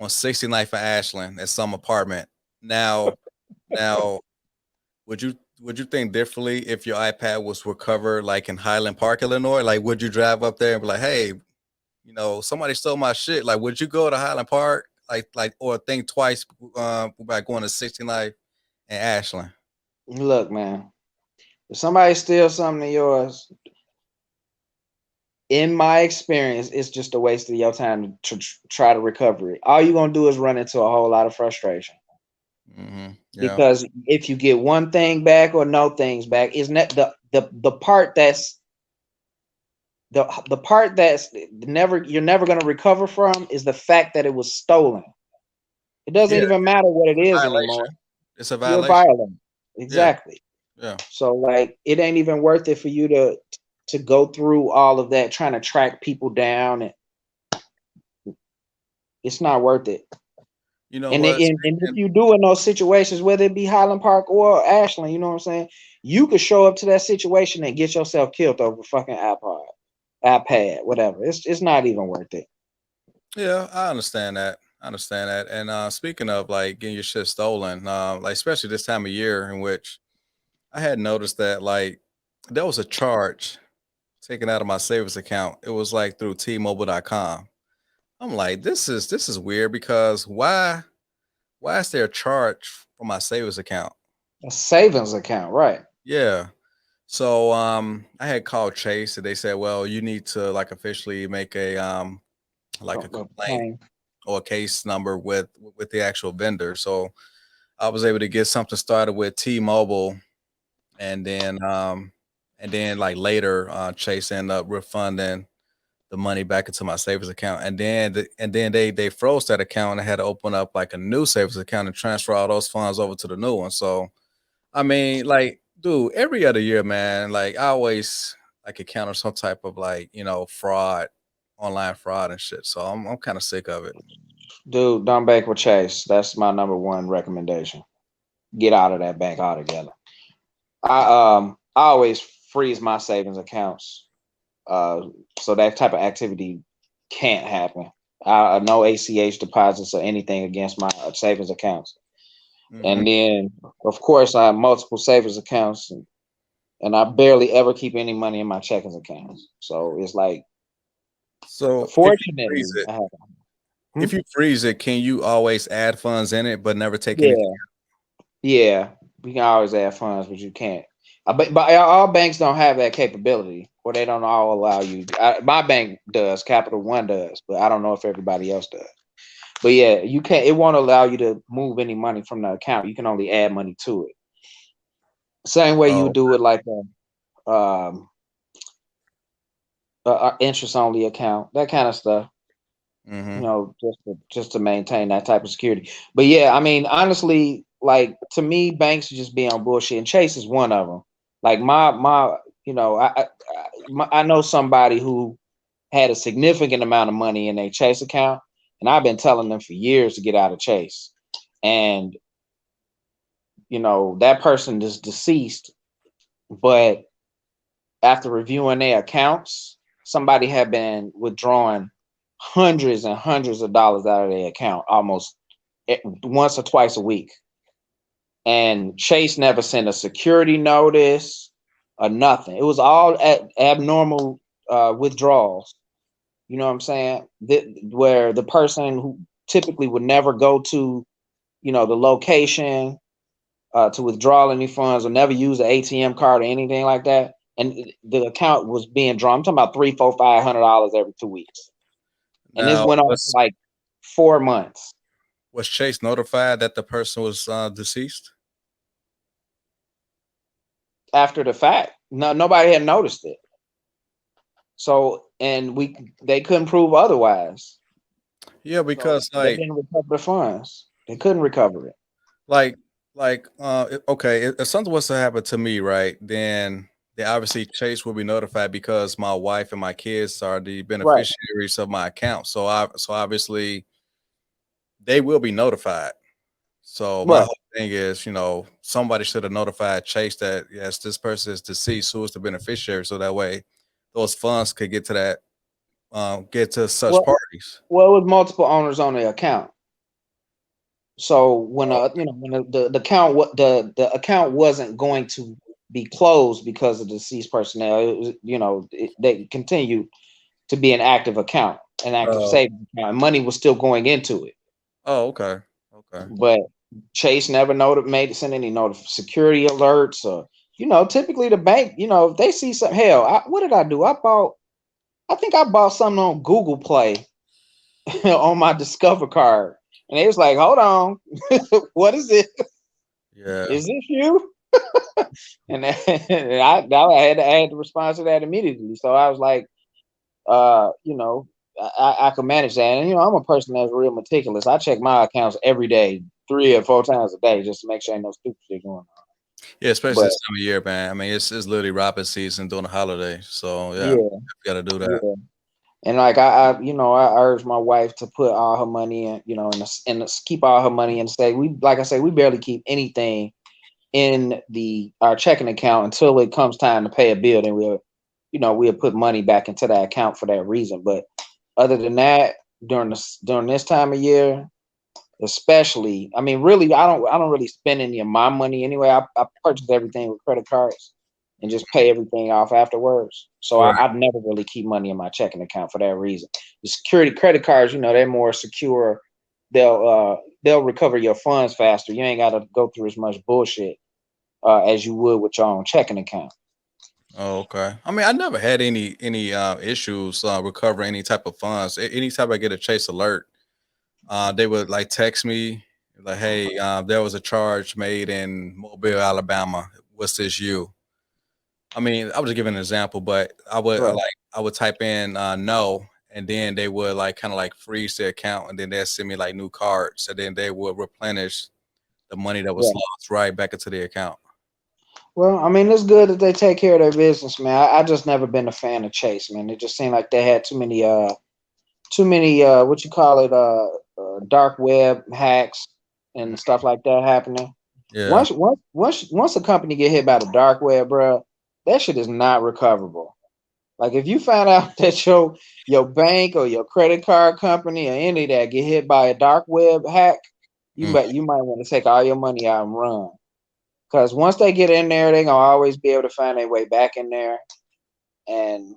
[SPEAKER 1] 69th and Ashland at some apartment. Now would you think differently if your iPad was recovered like in Highland Park, Illinois? Like would you drive up there and be like, hey, somebody stole my shit? Like would you go to Highland Park like or think twice about going to 69th and Ashland?
[SPEAKER 2] look, man. If somebody steals something of yours, in my experience, it's just a waste of your time to try to recover it. All you're gonna do is run into a whole lot of frustration.
[SPEAKER 1] Yeah.
[SPEAKER 2] Because if you get one thing back or no things back, isn't that the part the part that's never you're never gonna recover from is the fact that it was stolen. It doesn't
[SPEAKER 1] Yeah,
[SPEAKER 2] even matter what it is
[SPEAKER 1] violation.
[SPEAKER 2] anymore.
[SPEAKER 1] It's a
[SPEAKER 2] You're
[SPEAKER 1] violation.
[SPEAKER 2] violent.
[SPEAKER 1] Yeah,
[SPEAKER 2] Exactly.
[SPEAKER 1] yeah.
[SPEAKER 2] So like it ain't even worth it for you to go through all of that trying to track people down, and it's not worth it.
[SPEAKER 1] You know
[SPEAKER 2] And,
[SPEAKER 1] what?
[SPEAKER 2] and if you do in those situations, whether it be Highland Park or Ashland, you know what I'm saying? You could show up to that situation and get yourself killed over fucking iPad, whatever. It's not even worth it.
[SPEAKER 1] Yeah, I understand that. I understand that. And speaking of like getting your shit stolen, like especially this time of year in which I had noticed that like there was a charge taken out of my savings account. It was like through T-Mobile.com. I'm like, this is weird because why is there a charge for my savings account?
[SPEAKER 2] A savings account, right?
[SPEAKER 1] Yeah. So I had called Chase and they said, well, you need to like officially make a like a complaint
[SPEAKER 2] Plain.
[SPEAKER 1] or a case number with the actual vendor. So I was able to get something started with T-Mobile, and then like later, Chase ended up refunding the money back into my savings account, and then they froze that account, and I had to open up like a new savings account and transfer all those funds over to the new one. So I mean, like, dude, every other year, man, like I always like encounter some type of like fraud, online fraud and shit. So I'm kind of sick of it.
[SPEAKER 2] Dude, don't bank with Chase. That's my number one recommendation. Get out of that bank altogether. I always freeze my savings accounts Uh, so that type of activity can't happen. No ACH deposits or anything against my savings accounts.
[SPEAKER 1] Hmm.
[SPEAKER 2] And then, of course, I have multiple savings accounts, and I barely ever keep any money in my checking accounts. So it's like,
[SPEAKER 1] So
[SPEAKER 2] fortunately, I have. Hmm?
[SPEAKER 1] if you freeze it, can you always add funds in it but never take anything?
[SPEAKER 2] Yeah, yeah. We can always add funds, but you can't. But all banks don't have that capability, or they don't all allow you. My bank does, Capital One does, but I don't know if everybody else does. But yeah, you can't. It won't allow you to move any money from the account. You can only add money to it. Same way you
[SPEAKER 1] Oh,
[SPEAKER 2] do it like a interest only account, that kind of stuff.
[SPEAKER 1] hmm.
[SPEAKER 2] Just to maintain that type of security. But yeah, I mean, honestly, like to me, banks just be on bullshit, and Chase is one of them. Like I know somebody who had a significant amount of money in a Chase account, and I've been telling them for years to get out of Chase. And that person is deceased, but after reviewing their accounts, somebody had been withdrawing hundreds and hundreds of dollars out of their account almost once or twice a week. And Chase never sent a security notice or nothing. It was all abnormal withdrawals. You know what I'm saying? Where the person who typically would never go to, the location to withdraw any funds or never use an ATM card or anything like that. And the account was being drawn. I'm talking about $300, $400, $500 every 2 weeks. And this
[SPEAKER 1] Now,
[SPEAKER 2] went on for like 4 months.
[SPEAKER 1] was Chase notified that the person was deceased?
[SPEAKER 2] After the fact. No, nobody had noticed it. So, and they couldn't prove otherwise.
[SPEAKER 1] Yeah,
[SPEAKER 2] So
[SPEAKER 1] because
[SPEAKER 2] they didn't recover the funds. They couldn't recover it.
[SPEAKER 1] like okay, if something was to happen to me, right, then obviously Chase will be notified because my wife and my kids are the
[SPEAKER 2] Right.
[SPEAKER 1] beneficiaries of my account. So obviously they will be notified. So my
[SPEAKER 2] Right.
[SPEAKER 1] whole thing is, somebody should have notified Chase that yes, this person is deceased, who is the beneficiary, so that way those funds could get to such
[SPEAKER 2] Well,
[SPEAKER 1] parties.
[SPEAKER 2] well, it was multiple owners on the account. So when
[SPEAKER 1] Oh,
[SPEAKER 2] when the account the account wasn't going to be closed because of deceased personnel, it was, they continued to be an active account, an active
[SPEAKER 1] oh,
[SPEAKER 2] savings account, and money was still going into it.
[SPEAKER 1] oh, okay, okay.
[SPEAKER 2] But Chase never send any security alerts, or typically the bank, if they see something. Hell, what did I do? I think I bought something on Google Play on my Discover card, and they was like, "Hold on, what is it?
[SPEAKER 1] Yeah.
[SPEAKER 2] Is this you?" And I had to respond to that immediately. So I was like, I could manage that. And I'm a person that's real meticulous. I check my accounts every day, 3 or 4 times a day, just to make sure ain't no stupid shit going on.
[SPEAKER 1] Yeah, especially
[SPEAKER 2] But
[SPEAKER 1] this time of year, man. I mean, it's literally robbing season during the holiday. So yeah, you
[SPEAKER 2] yeah,
[SPEAKER 1] gotta do that.
[SPEAKER 2] yeah. And like I urge my wife to put all her money in, keep all her money in the state. Like I say, we barely keep anything in our checking account until it comes time to pay a bill. Then we'll put money back into that account for that reason. But other than that, during this time of year, especially, I mean, really, I don't really spend any of my money anyway. I purchase everything with credit cards and just pay everything off afterwards. So
[SPEAKER 1] Right.
[SPEAKER 2] I'd never really keep money in my checking account for that reason. The security credit cards, they're more secure. They'll recover your funds faster. You ain't got to go through as much bullshit as you would with your own checking account.
[SPEAKER 1] Oh, okay. I mean, I never had any issues recovering any type of funds. Anytime I get a Chase alert, they would like text me like, "Hey, there was a charge made in Mobile, Alabama. What's this you?" I mean, I was just giving an example, but
[SPEAKER 2] Right.
[SPEAKER 1] I would type in no, and then they would like kind of like freeze the account, and then they'd send me like new cards, and then they would replenish the money that was
[SPEAKER 2] Right.
[SPEAKER 1] lost right back into the account.
[SPEAKER 2] Well, I mean, it's good that they take care of their business, man. I just never been a fan of Chase, man. It just seemed like they had too many what you call it dark web hacks and stuff like that happening.
[SPEAKER 1] Yeah.
[SPEAKER 2] Once a company get hit by the dark web, bro, that shit is not recoverable. Like if you find out that your bank or your credit card company or any of that get hit by a dark web hack,
[SPEAKER 1] Mm,
[SPEAKER 2] you might want to take all your money out and run. Because once they get in there, they're gonna always be able to find their way back in there. And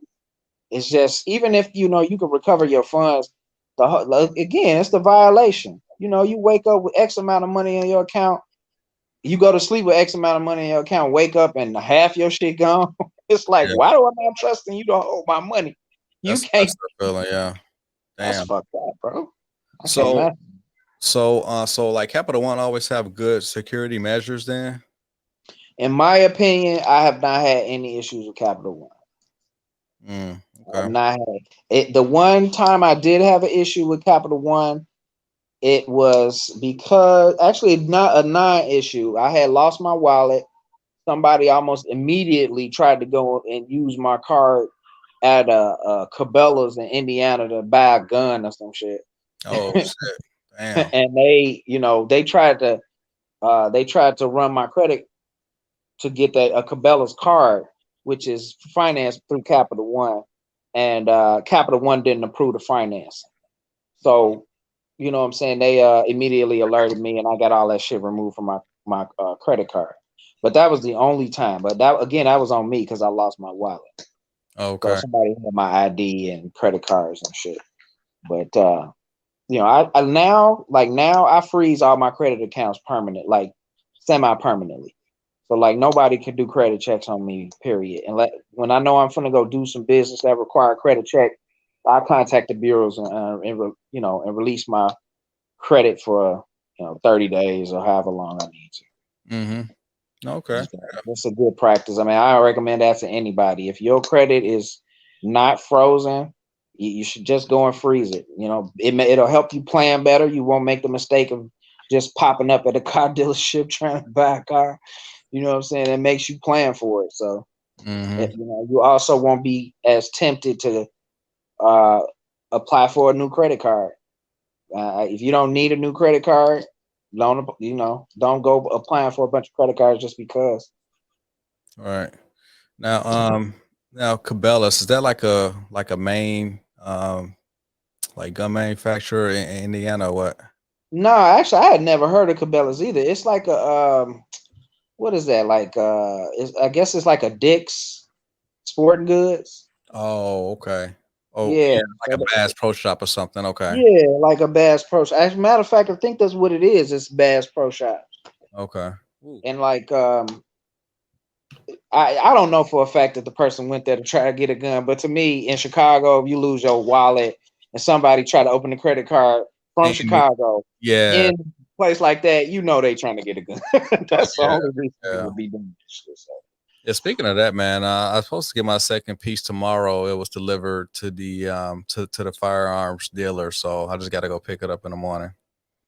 [SPEAKER 2] it's just even if you can recover your funds, again, it's the violation. You wake up with X amount of money in your account, you go to sleep with X amount of money in your account, wake up and half your shit gone. It's like,
[SPEAKER 1] yeah,
[SPEAKER 2] why do I not trusting you to hold my money? You
[SPEAKER 1] that's
[SPEAKER 2] can't.
[SPEAKER 1] the feeling. Yeah,
[SPEAKER 2] That's
[SPEAKER 1] damn.
[SPEAKER 2] fucked up, bro. I can't
[SPEAKER 1] So
[SPEAKER 2] mess.
[SPEAKER 1] so like Capital One always have good security measures. Then.
[SPEAKER 2] In my opinion, I have not had any issues with Capital One. I've
[SPEAKER 1] Okay.
[SPEAKER 2] not had it. The one time I did have an issue with Capital One, it was because actually not a non-issue. I had lost my wallet. Somebody almost immediately tried to go and use my card at Cabela's in Indiana to buy a gun or some shit.
[SPEAKER 1] Oh shit. Damn.
[SPEAKER 2] And they tried to run my credit to get that a Cabela's card, which is financed through Capital One, and Capital One didn't approve the finance. So you know what I'm saying, they immediately alerted me, and I got all that shit removed from my credit card. But that was the only time. But that was on me because I lost my wallet. So
[SPEAKER 1] Okay.
[SPEAKER 2] somebody had my ID and credit cards and shit. But now I freeze all my credit accounts permanent, like semi-permanently. So like nobody can do credit checks on me, period. And when I know I'm gonna go do some business that require credit check, I contact the bureaus and release my credit for 30 days or however long I need to.
[SPEAKER 1] Mm-hmm. Okay.
[SPEAKER 2] That's a good practice. I mean, I recommend that to anybody. If your credit is not frozen, you should just go and freeze it. It'll help you plan better. You won't make the mistake of just popping up at a car dealership trying to buy a car. You know what I'm saying? It makes you plan for it. So,
[SPEAKER 1] Mm-hmm.
[SPEAKER 2] you also won't be as tempted to uh, apply for a new credit card. If you don't need a new credit card, don't go applying for a bunch of credit cards just because.
[SPEAKER 1] All right. Now, now Cabela's, is that like a main like gun manufacturer in Indiana or what?
[SPEAKER 2] No, actually, I had never heard of Cabela's either. It's like a what is that? Like I guess it's like a Dick's Sporting Goods.
[SPEAKER 1] Oh, okay. Oh,
[SPEAKER 2] Yeah,
[SPEAKER 1] yeah, like a Bass Pro Shop or something. Okay.
[SPEAKER 2] yeah, like a Bass Pro Shop. As a matter of fact, I think that's what it is. It's Bass Pro Shop,
[SPEAKER 1] Okay. Ooh.
[SPEAKER 2] and like I don't know for a fact that the person went there to try to get a gun, but to me, in Chicago, if you lose your wallet and somebody try to open a credit card from
[SPEAKER 1] And
[SPEAKER 2] Chicago
[SPEAKER 1] yeah.
[SPEAKER 2] in a place like that, they trying to get a gun.
[SPEAKER 1] Oh
[SPEAKER 2] That's the
[SPEAKER 1] yeah.
[SPEAKER 2] only reason they
[SPEAKER 1] Yeah.
[SPEAKER 2] would be doing this shit. So.
[SPEAKER 1] Yeah, speaking of that, man, I was supposed to get my second piece tomorrow. It was delivered to the to the firearms dealer, so I just got to go pick it up in the morning.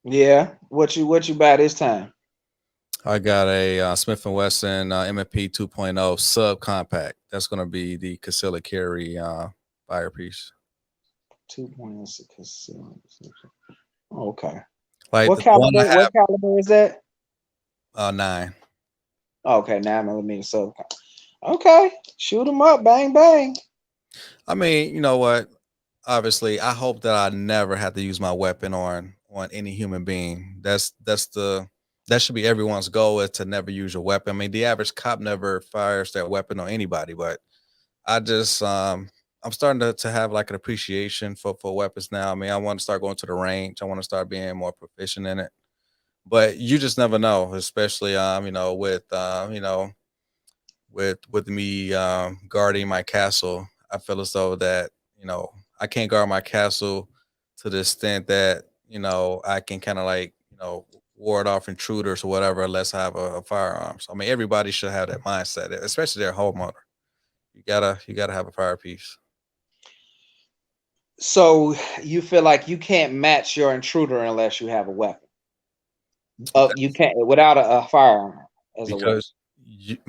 [SPEAKER 2] Yeah, what you buy this time?
[SPEAKER 1] I got a Smith and Wesson M&P 2.0 subcompact. That's going to be the concealed carry fire piece.
[SPEAKER 2] 2.6. Okay.
[SPEAKER 1] Like
[SPEAKER 2] What
[SPEAKER 1] the one
[SPEAKER 2] caliber?
[SPEAKER 1] I
[SPEAKER 2] What caliber is that?
[SPEAKER 1] have, 9.
[SPEAKER 2] Okay, 9 millimeter sub. Okay, shoot them up, bang bang.
[SPEAKER 1] I mean, you know what? Obviously, I hope that I never have to use my weapon on any human being. That should be everyone's goal, is to never use your weapon. I mean, the average cop never fires their weapon on anybody, but I just I'm starting to have like an appreciation for weapons now. I mean, I want to start going to the range. I want to start being more proficient in it. But you just never know, especially with me guarding my castle. I feel as though that I can't guard my castle to the extent that I can kind of like ward off intruders or whatever, unless I have a firearm. So I mean, everybody should have that mindset, especially their homeowner. You gotta have a fire piece.
[SPEAKER 2] So you feel like you can't match your intruder unless you have a weapon. You can't without a firearm as a weapon.
[SPEAKER 1] because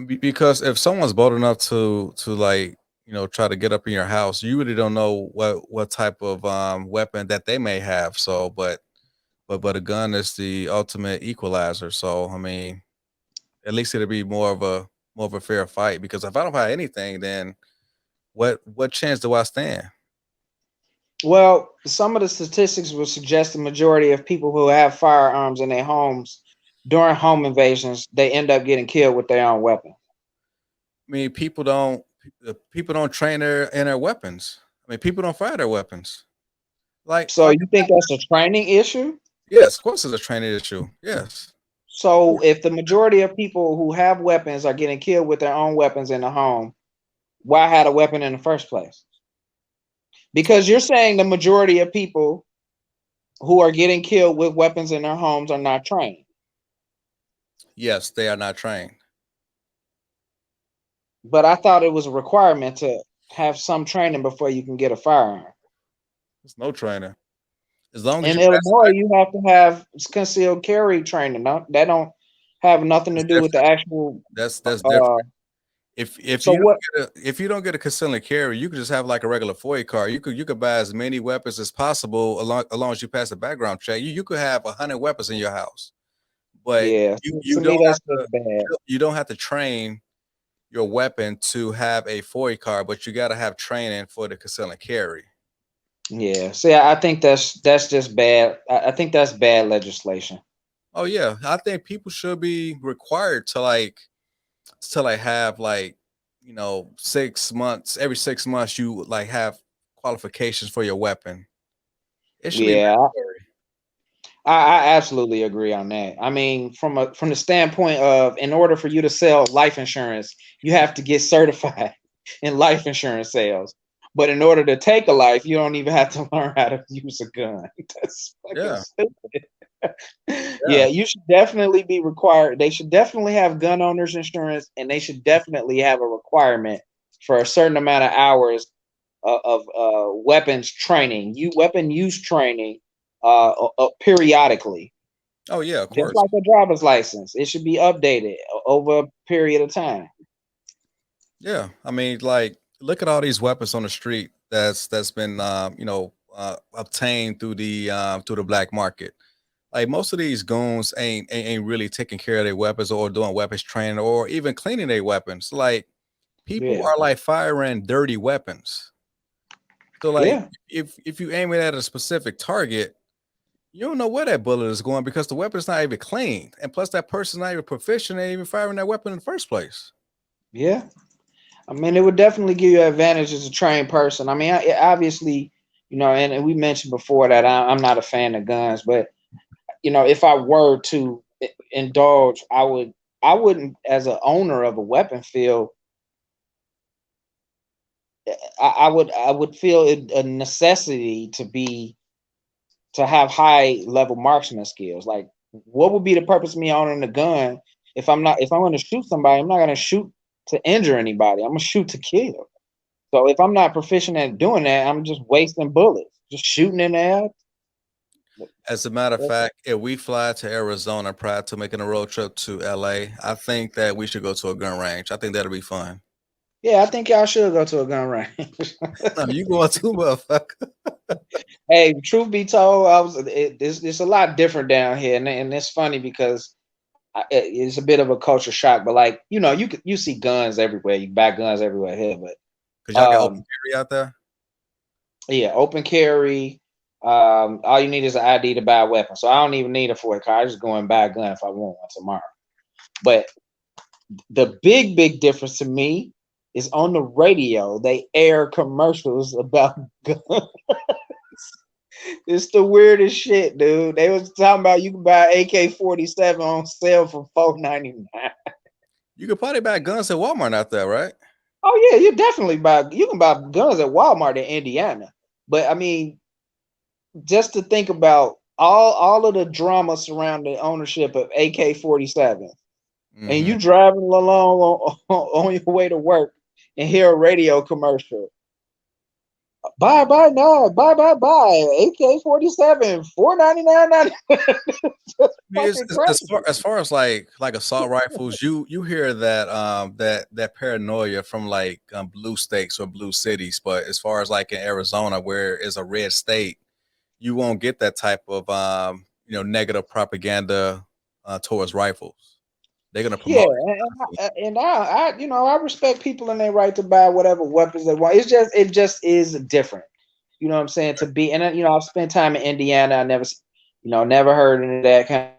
[SPEAKER 1] because if someone's bold enough to like try to get up in your house, you really don't know what type of weapon that they may have. So but a gun is the ultimate equalizer. So I mean, at least it'll be more of a fair fight, because if I don't have anything, then what chance do I stand?
[SPEAKER 2] Well, some of the statistics would suggest the majority of people who have firearms in their homes during home invasions, they end up getting killed with their own weapon.
[SPEAKER 1] I mean, people don't train their weapons. I mean, people don't fire their weapons.
[SPEAKER 2] So you think that's a training issue?
[SPEAKER 1] Yes, of course, it's a training issue. Yes,
[SPEAKER 2] So if the majority of people who have weapons are getting killed with their own weapons in the home, why had a weapon in the first place? Because you're saying the majority of people who are getting killed with weapons in their homes are not trained.
[SPEAKER 1] yes, they are not trained.
[SPEAKER 2] But I thought it was a requirement to have some training before you can get a firearm.
[SPEAKER 1] There's no training as long as
[SPEAKER 2] In
[SPEAKER 1] you pass the
[SPEAKER 2] Illinois,
[SPEAKER 1] back.
[SPEAKER 2] you have to have concealed carry training. No, that don't have nothing to
[SPEAKER 1] It's
[SPEAKER 2] do with the
[SPEAKER 1] different.
[SPEAKER 2] actual.
[SPEAKER 1] That's different.
[SPEAKER 2] Uh,
[SPEAKER 1] If
[SPEAKER 2] so
[SPEAKER 1] you
[SPEAKER 2] what?
[SPEAKER 1] if you don't get a concealed carry, you could just have like a regular FOIA card. You could buy as many weapons as possible along as you pass the background check. You could have 100 weapons in your house, but
[SPEAKER 2] Yeah,
[SPEAKER 1] you
[SPEAKER 2] to me
[SPEAKER 1] don't
[SPEAKER 2] that's
[SPEAKER 1] have
[SPEAKER 2] just
[SPEAKER 1] to
[SPEAKER 2] bad.
[SPEAKER 1] you don't have to train your weapon to have a FOIA card, but you got to have training for the concealed carry.
[SPEAKER 2] Yeah, see, I think that's just bad. I think that's bad legislation.
[SPEAKER 1] Oh yeah, I think people should be required to like have like 6 months every 6 months you like have qualifications for your weapon. It should be
[SPEAKER 2] Yeah,
[SPEAKER 1] mandatory.
[SPEAKER 2] I absolutely agree on that. I mean, from the standpoint of in order for you to sell life insurance, you have to get certified in life insurance sales. But in order to take a life, you don't even have to learn how to use a gun. That's fucking
[SPEAKER 1] Yeah,
[SPEAKER 2] stupid.
[SPEAKER 1] yeah.
[SPEAKER 2] Yeah, you should definitely be required. They should definitely have gun owners insurance, and they should definitely have a requirement for a certain amount of hours of weapons training, you weapon use training, periodically,
[SPEAKER 1] Oh yeah, of
[SPEAKER 2] just
[SPEAKER 1] course.
[SPEAKER 2] like a driver's license. It should be updated over a period of time.
[SPEAKER 1] Yeah, I mean, like, look at all these weapons on the street that's been obtained through the black market. Like most of these goons ain't really taking care of their weapons or doing weapons training or even cleaning their weapons. Like people
[SPEAKER 2] Yeah,
[SPEAKER 1] are like firing dirty weapons. So like
[SPEAKER 2] yeah,
[SPEAKER 1] if you aim it at a specific target, you don't know where that bullet is going because the weapon's not even cleaned. And plus that person's not even proficient in even firing that weapon in the first place.
[SPEAKER 2] yeah. I mean, it would definitely give you advantage as a trained person. I mean, obviously, and we mentioned before that I'm not a fan of guns, but if I were to indulge, I wouldn't, as an owner of a weapon, feel I would feel it a necessity to have high level marksman skills. Like, what would be the purpose of me owning a gun if I'm going to shoot somebody? I'm not going to shoot to injure anybody. I'm going to shoot to kill. So if I'm not proficient at doing that, I'm just wasting bullets, just shooting in the air.
[SPEAKER 1] As a matter of fact, if we fly to Arizona prior to making a road trip to LA, I think that we should go to a gun range. I think that'll be fun.
[SPEAKER 2] Yeah, I think y'all should go to a gun range.
[SPEAKER 1] No, you going too, motherfucker.
[SPEAKER 2] Hey, truth be told, it's a lot different down here, and it's funny because it's a bit of a culture shock. But like you see guns everywhere, you buy guns everywhere here.
[SPEAKER 1] Cause
[SPEAKER 2] But
[SPEAKER 1] y'all got open carry out there.
[SPEAKER 2] yeah, open carry. All you need is an ID to buy a weapon. So I don't even need a FOIA card. I just go and buy a gun if I want one tomorrow. But the big difference to me is on the radio. They air commercials about guns. It's the weirdest shit, dude. They was talking about you can buy AK-47 on sale for $4.99.
[SPEAKER 1] You could probably buy guns at Walmart out there, right?
[SPEAKER 2] Oh yeah, you can buy guns at Walmart in Indiana. But I mean, just to think about all of the drama surrounding ownership of AK-47, and
[SPEAKER 1] Hmm.
[SPEAKER 2] you driving along on your way to work and hear a radio commercial. Buy now, buy. AK-47, $4.99. Just fucking crazy.
[SPEAKER 1] As far as like assault rifles, you hear that that paranoia from like blue states or blue cities, but as far as like in Arizona, where it's a red state, you won't get that type of negative propaganda towards rifles. they're gonna
[SPEAKER 2] Yeah,
[SPEAKER 1] promote it.
[SPEAKER 2] I respect people and their right to buy whatever weapons they want. It just is different. You know what I'm saying? To be, and I've spent time in Indiana. I never, never heard any of that kind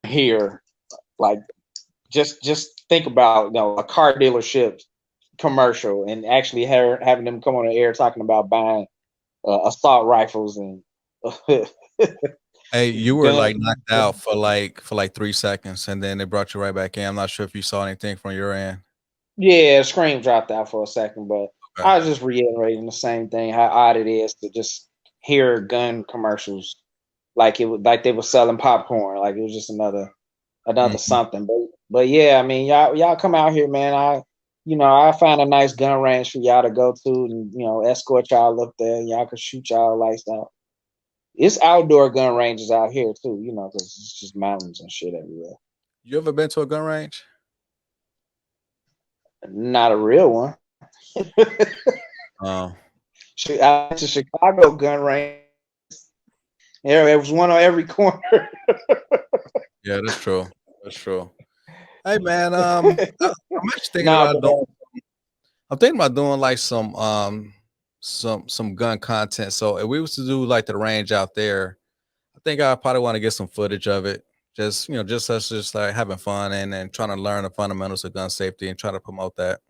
[SPEAKER 2] of here. Like, just think about a car dealership commercial and actually having them come on the air talking about buying assault rifles and
[SPEAKER 1] Hey, you were like
[SPEAKER 2] gun.
[SPEAKER 1] knocked out for like 3 seconds, and then they brought you right back in. I'm not sure if you saw anything from your end.
[SPEAKER 2] Yeah, scream dropped out for a second, but
[SPEAKER 1] Okay.
[SPEAKER 2] I was just reiterating the same thing. How odd it is to just hear gun commercials like like they were selling popcorn, like it was just another
[SPEAKER 1] Mhm.
[SPEAKER 2] something. But yeah, I mean, y'all come out here, man. I find a nice gun range for y'all to go to, and escort y'all up there. Y'all can shoot y'all lights out. It's outdoor gun ranges out here too, because it's just mountains and shit everywhere.
[SPEAKER 1] You ever been to a gun range?
[SPEAKER 2] Not a real one.
[SPEAKER 1] Oh,
[SPEAKER 2] I went to Chicago gun range. There was one on every corner.
[SPEAKER 1] yeah, that's true. That's true. Hey, man, I'm actually thinking
[SPEAKER 2] Nah,
[SPEAKER 1] about
[SPEAKER 2] but
[SPEAKER 1] doing. I'm thinking about doing like some gun content. So if we was to do like the range out there, I think I probably want to get some footage of it. Just just us just like having fun and trying to learn the fundamentals of gun safety and try to promote that.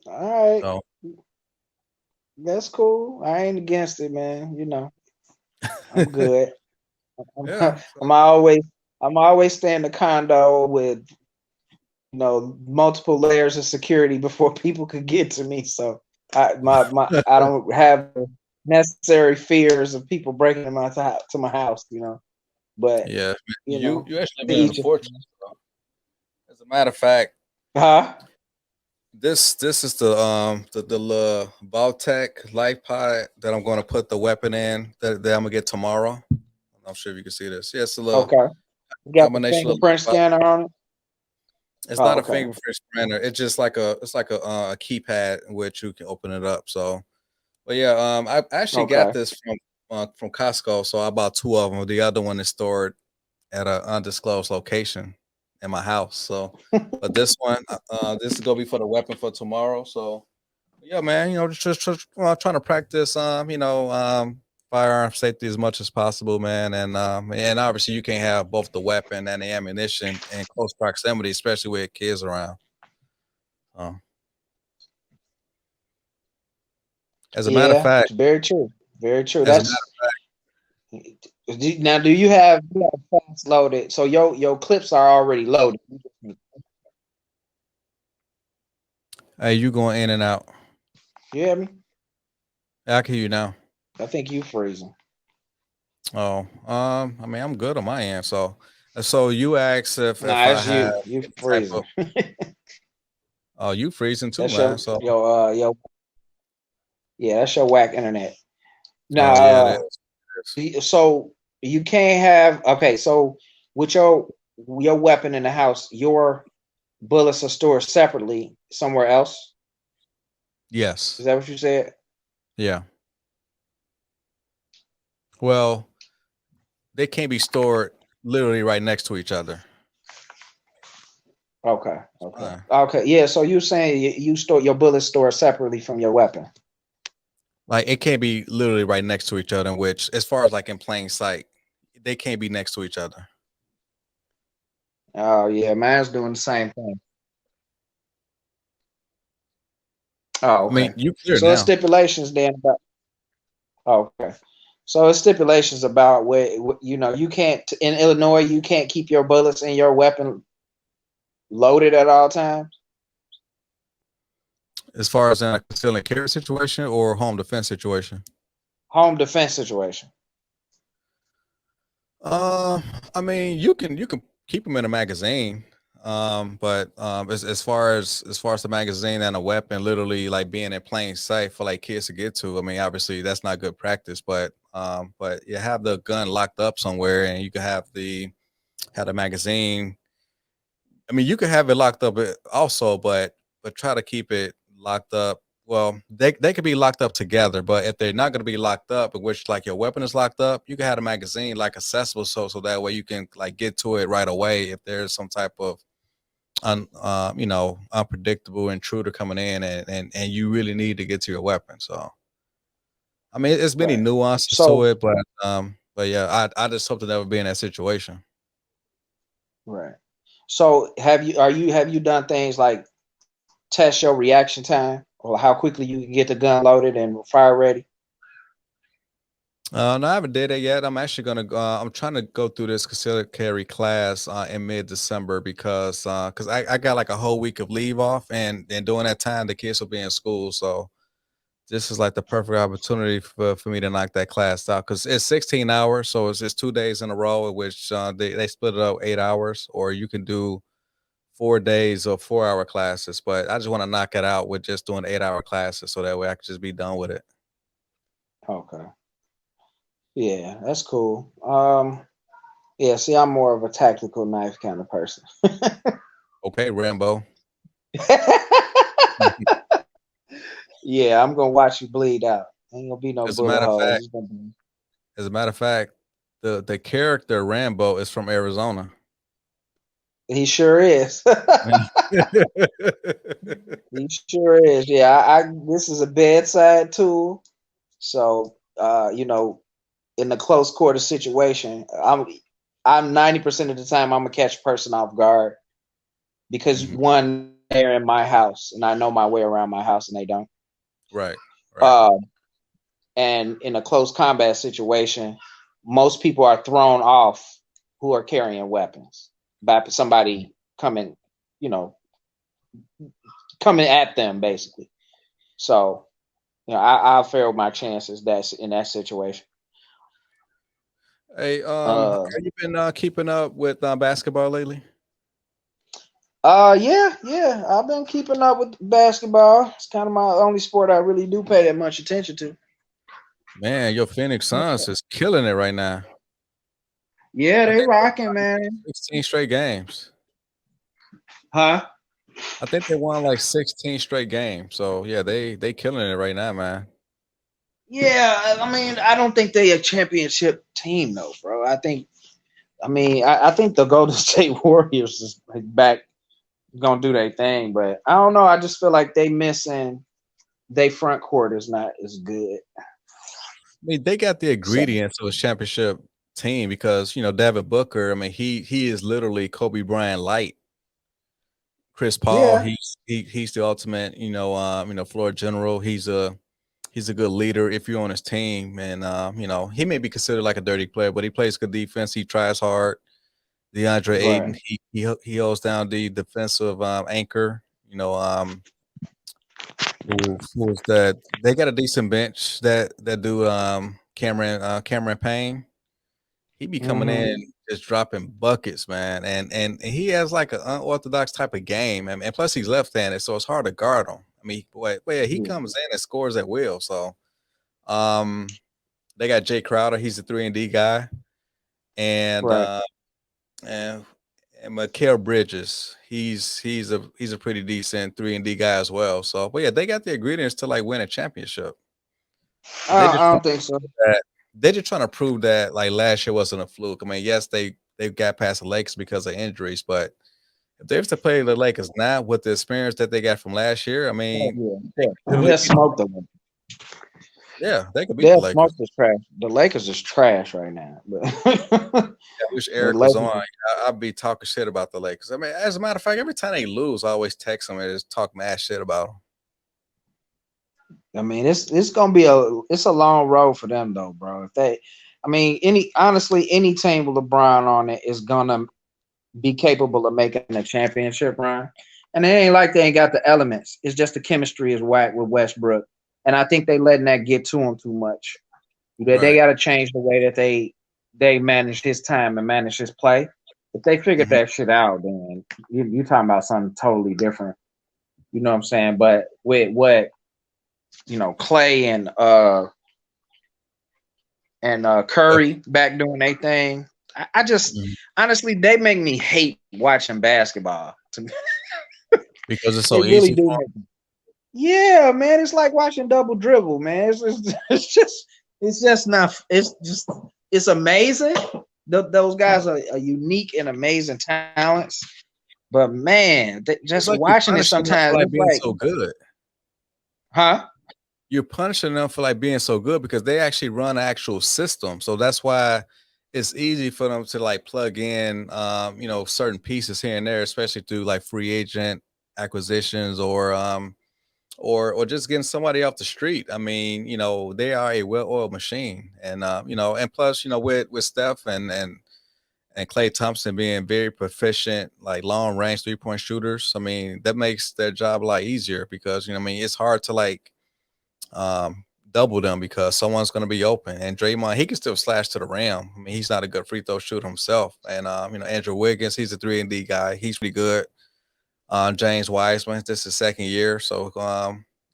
[SPEAKER 2] all right,
[SPEAKER 1] So
[SPEAKER 2] that's cool. I ain't against it, man. I'm good. I'm,
[SPEAKER 1] yeah.
[SPEAKER 2] I'm always I'm always stay in the condo with multiple layers of security before people could get to me. So I don't have the necessary fears of people breaking into my house. But
[SPEAKER 1] Yeah,
[SPEAKER 2] you
[SPEAKER 1] you
[SPEAKER 2] know,
[SPEAKER 1] you actually
[SPEAKER 2] to
[SPEAKER 1] been in a
[SPEAKER 2] each his
[SPEAKER 1] fortress. So. As a matter of fact,
[SPEAKER 2] huh?
[SPEAKER 1] this is the little Baltec life pod that I'm going to put the weapon in that I'm gonna get tomorrow. I'm not sure if you can see this. Yeah, it's a little
[SPEAKER 2] Okay, you got the
[SPEAKER 1] combination of.
[SPEAKER 2] fingerprint scanner on it.
[SPEAKER 1] It's
[SPEAKER 2] Oh,
[SPEAKER 1] not a
[SPEAKER 2] okay,
[SPEAKER 1] fingerprint scanner. It's just like a keypad in which you can open it up. So, but yeah, I actually got
[SPEAKER 2] okay,
[SPEAKER 1] this from Costco. So I bought two of them. The other one is stored at an undisclosed location in my house. So, but this one, this is gonna be for the weapon for tomorrow. So, yeah, man, just trying to practice, firearm safety as much as possible, man, and obviously you can't have both the weapon and the ammunition in close proximity, especially with kids around. Uh, as a matter of
[SPEAKER 2] yeah,
[SPEAKER 1] fact,
[SPEAKER 2] it's very true. Very true.
[SPEAKER 1] as a matter,
[SPEAKER 2] Now, do you have fast loaded? So your clips are already loaded.
[SPEAKER 1] hey, you going in and out?
[SPEAKER 2] You hear me?
[SPEAKER 1] I can hear you now.
[SPEAKER 2] I think you freezing.
[SPEAKER 1] Oh, I mean, I'm good on my end. So you asked if
[SPEAKER 2] Nah,
[SPEAKER 1] I
[SPEAKER 2] it's
[SPEAKER 1] have
[SPEAKER 2] you. You
[SPEAKER 1] any type
[SPEAKER 2] freezing.
[SPEAKER 1] of. Oh, you freezing too,
[SPEAKER 2] That's
[SPEAKER 1] man. So,
[SPEAKER 2] that's your whack internet.
[SPEAKER 1] oh yeah, it
[SPEAKER 2] Now,
[SPEAKER 1] is. It is.
[SPEAKER 2] so you can't have okay. So with your weapon in the house, your bullets are stored separately somewhere else. Is
[SPEAKER 1] Yes.
[SPEAKER 2] that what you said?
[SPEAKER 1] Yeah. Well, they can't be stored literally right next to each other.
[SPEAKER 2] Okay. Okay.
[SPEAKER 1] Uh,
[SPEAKER 2] Okay. Yeah. So you're saying you store your bullets stored separately from your weapon?
[SPEAKER 1] like it can't be literally right next to each other, in which as far as like in plain sight, they can't be next to each other.
[SPEAKER 2] Oh yeah, mine's doing the same thing. Oh,
[SPEAKER 1] I mean,
[SPEAKER 2] okay.
[SPEAKER 1] you clear
[SPEAKER 2] So it's
[SPEAKER 1] now.
[SPEAKER 2] stipulations then about. Oh, okay. So it's stipulations about where you can't in Illinois you can't keep your bullets in your weapon loaded at all times.
[SPEAKER 1] As far as in a concealed and carry situation or home defense situation.
[SPEAKER 2] Home defense situation.
[SPEAKER 1] Uh, I mean, you can keep them in a magazine. But as far as the magazine and a weapon, literally like being in plain sight for like kids to get to. I mean, obviously that's not good practice. But you have the gun locked up somewhere, and you can have the magazine. I mean, you can have it locked up also, but try to keep it locked up well, they could be locked up together, but if they're not going to be locked up, in which like your weapon is locked up, you can have a magazine like accessible, so that way you can like get to it right away if there's some type of unpredictable intruder coming in, and you really need to get to your weapon. So I mean, it's many
[SPEAKER 2] Right.
[SPEAKER 1] nuances to
[SPEAKER 2] So
[SPEAKER 1] it, but yeah, I just hope to never be in that situation.
[SPEAKER 2] right. So have you done things like test your reaction time or how quickly you can get the gun loaded and fire ready?
[SPEAKER 1] No, I haven't did it yet. I'm actually gonna. I'm trying to go through this concealed carry class in mid December because I got like a whole week of leave off, and during that time the kids will be in school. So this is like the perfect opportunity for me to knock that class out because it's 16 hours, so it's just 2 days in a row, in which they split it up 8 hours, or you can do 4 days of 4 hour classes. But I just want to knock it out with just doing 8 hour classes, so that way I can just be done with it.
[SPEAKER 2] Okay. Yeah, that's cool. Yeah, see, I'm more of a tactical knife kind of person.
[SPEAKER 1] Okay, Rambo.
[SPEAKER 2] Yeah, I'm gonna watch you bleed out. Ain't gonna be no
[SPEAKER 1] As a
[SPEAKER 2] bullet
[SPEAKER 1] matter of
[SPEAKER 2] holes.
[SPEAKER 1] fact,
[SPEAKER 2] It's gonna be...
[SPEAKER 1] as a matter of fact, the character Rambo is from Arizona.
[SPEAKER 2] He sure is. He sure is. Yeah, I this is a bedside tool. So in a close quarter situation, I'm 90% of the time I'm gonna catch a person off guard because
[SPEAKER 1] Mhm.
[SPEAKER 2] one, they're in my house and I know my way around my house and they don't.
[SPEAKER 1] Right, right.
[SPEAKER 2] Uh, and in a close combat situation, most people are thrown off who are carrying weapons by somebody coming, you know, coming at them basically. So, I'll fail my chances that's in that situation.
[SPEAKER 1] Hey,
[SPEAKER 2] Uh,
[SPEAKER 1] have you been keeping up with basketball lately?
[SPEAKER 2] yeah. I've been keeping up with basketball. It's kind of my only sport I really do pay that much attention to.
[SPEAKER 1] Man, your Phoenix Suns is killing it right now.
[SPEAKER 2] Yeah,
[SPEAKER 1] I
[SPEAKER 2] they
[SPEAKER 1] think they
[SPEAKER 2] rocking,
[SPEAKER 1] won like
[SPEAKER 2] man.
[SPEAKER 1] 16 straight games.
[SPEAKER 2] Huh?
[SPEAKER 1] I think they won like 16 straight games. So yeah, they killing it right now, man.
[SPEAKER 2] Yeah, I mean, I don't think they a championship team though, bro. I think the Golden State Warriors is like back gonna do their thing, but I don't know. I just feel like they missing. They front court is not as good.
[SPEAKER 1] I mean, they got the
[SPEAKER 2] So
[SPEAKER 1] ingredients of a championship team because Devin Booker. I mean, he is literally Kobe Bryant light. Chris Paul,
[SPEAKER 2] yeah,
[SPEAKER 1] he's the ultimate, floor general. He's a good leader if you're on his team, and he may be considered like a dirty player, but he plays good defense. He tries hard. DeAndre
[SPEAKER 2] right.
[SPEAKER 1] Ayton, he holds down the defensive anchor. Who's that? They got a decent bench that do Cameron Payne. He be coming
[SPEAKER 2] Mm-hmm.
[SPEAKER 1] in just dropping buckets, man, and he has like an unorthodox type of game, and plus he's left-handed, so it's hard to guard him. I mean, boy, he
[SPEAKER 2] Yeah,
[SPEAKER 1] comes in and scores at will. So, um, they got Jay Crowder, he's a 3-and-D guy, and
[SPEAKER 2] right.
[SPEAKER 1] and and Mikal Bridges, he's a pretty decent 3-and-D guy as well. So, but yeah, they got the ingredients to like win a championship. They just
[SPEAKER 2] I don't think so.
[SPEAKER 1] that they're just trying to prove that like last year wasn't a fluke. I mean, yes, they got past the Lakers because of injuries, but if they have to play the Lakers now with the experience that they got from last year, I
[SPEAKER 2] Oh,
[SPEAKER 1] mean,
[SPEAKER 2] yeah,
[SPEAKER 1] they literally
[SPEAKER 2] they'll
[SPEAKER 1] beat them.
[SPEAKER 2] smoke them.
[SPEAKER 1] Yeah, they could beat the
[SPEAKER 2] They'll smoke
[SPEAKER 1] Lakers.
[SPEAKER 2] this trash. The Lakers is trash right now, but
[SPEAKER 1] I wish
[SPEAKER 2] the
[SPEAKER 1] Eric was on.
[SPEAKER 2] Lakers.
[SPEAKER 1] I'd be talking shit about the Lakers. I mean, as a matter of fact, every time they lose, I always text them and just talk mad shit about them.
[SPEAKER 2] I mean, it's gonna be a long road for them though, bro. If they, I mean, any team with LeBron on it is gonna be capable of making a championship run. And it ain't like they ain't got the elements. It's just the chemistry is whack with Westbrook, and I think they letting that get to him too much. They
[SPEAKER 1] Right.
[SPEAKER 2] got to change the way that they manage his time and manage his play. If they figure
[SPEAKER 1] Mhm.
[SPEAKER 2] that shit out, then you talking about something totally different. You know what I'm saying? But with what Clay and
[SPEAKER 1] Yep.
[SPEAKER 2] Curry back doing their thing, I just
[SPEAKER 1] Mhm.
[SPEAKER 2] honestly they make me hate watching basketball.
[SPEAKER 1] Because it's
[SPEAKER 2] They
[SPEAKER 1] so
[SPEAKER 2] really
[SPEAKER 1] easy
[SPEAKER 2] do
[SPEAKER 1] for
[SPEAKER 2] make me. Yeah, man, it's like watching double dribble, man. It's just not. It's amazing. Those guys are unique and amazing talents. But man,
[SPEAKER 1] It's
[SPEAKER 2] just
[SPEAKER 1] like you're
[SPEAKER 2] watching it
[SPEAKER 1] punishing them
[SPEAKER 2] sometimes,
[SPEAKER 1] for like
[SPEAKER 2] it's
[SPEAKER 1] being
[SPEAKER 2] like,
[SPEAKER 1] so good.
[SPEAKER 2] huh?
[SPEAKER 1] You're punishing them for like being so good because they actually run an actual system. So that's why it's easy for them to like plug in, certain pieces here and there, especially through like free agent acquisitions or just getting somebody off the street. I mean, they are a well-oiled machine, and and plus, with Steph and Klay Thompson being very proficient, like long range 3-point shooters. I mean, that makes their job a lot easier because I mean, it's hard to like double them because someone's going to be open. And Draymond, he can still slash to the rim. I mean, he's not a good free throw shooter himself. And Andrew Wiggins, he's a 3-and-D guy. He's pretty good. James Wiseman, this is his second year. So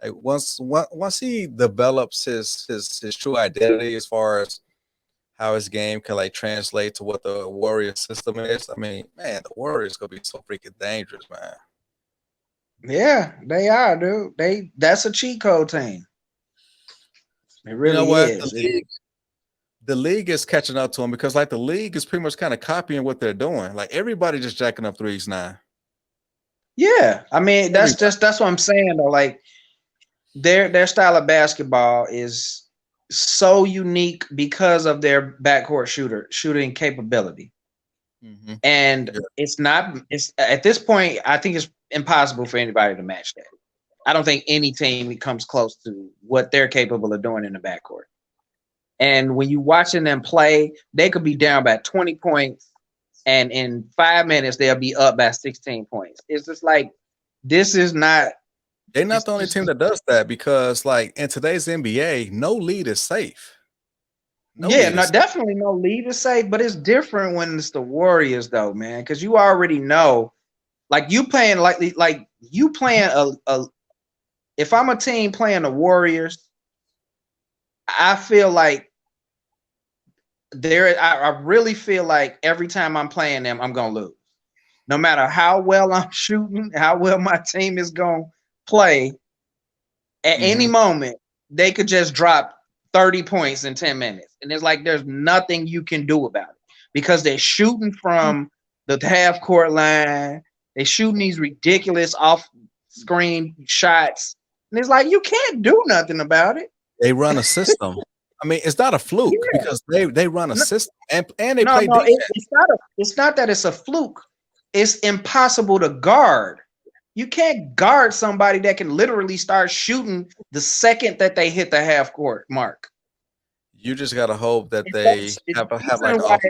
[SPEAKER 1] like once he develops his true identity as far as how his game can like translate to what the Warrior system is, I mean, man, the Warriors gonna be so freaking dangerous, man.
[SPEAKER 2] Yeah, they are, dude. That's a cheat code team. It
[SPEAKER 1] You know
[SPEAKER 2] really
[SPEAKER 1] what?
[SPEAKER 2] is.
[SPEAKER 1] The league is catching up to him because like the league is pretty much kind of copying what they're doing. Like everybody just jacking up threes now.
[SPEAKER 2] Yeah, I mean
[SPEAKER 1] Everybody.
[SPEAKER 2] that's what I'm saying though. Like their style of basketball is so unique because of their backcourt shooting capability.
[SPEAKER 1] Mm-hmm.
[SPEAKER 2] And
[SPEAKER 1] Yeah.
[SPEAKER 2] it's at this point, I think it's impossible for anybody to match that. I don't think any team comes close to what they're capable of doing in the backcourt. And when you watching them play, they could be down by 20 points, and in 5 minutes they'll be up by 16 points. It's just like this is not.
[SPEAKER 1] They're not
[SPEAKER 2] It's
[SPEAKER 1] the only
[SPEAKER 2] just
[SPEAKER 1] team that does that because like in today's NBA, no lead is safe. No
[SPEAKER 2] yeah,
[SPEAKER 1] lead
[SPEAKER 2] no,
[SPEAKER 1] is
[SPEAKER 2] definitely no lead to say, but it's different when it's the Warriors though, man, because you already know, like you playing like you playing a. If I'm a team playing the Warriors, I feel like I really feel like every time I'm playing them, I'm gonna lose. No matter how well I'm shooting, how well my team is gonna play, at any
[SPEAKER 1] mm-hmm.
[SPEAKER 2] moment they could just drop 30 points in 10 minutes. And it's like there's nothing you can do about it because they're shooting from the half court line, they're shooting these ridiculous off screen shots. And it's like you can't do nothing about it.
[SPEAKER 1] They run a system. I mean, it's not a fluke
[SPEAKER 2] Yeah.
[SPEAKER 1] because they run a system and they
[SPEAKER 2] No,
[SPEAKER 1] play
[SPEAKER 2] no,
[SPEAKER 1] defense.
[SPEAKER 2] it's not that it's a fluke. It's impossible to guard. You can't guard somebody that can literally start shooting the second that they hit the half court mark.
[SPEAKER 1] You just gotta hope that they have like an off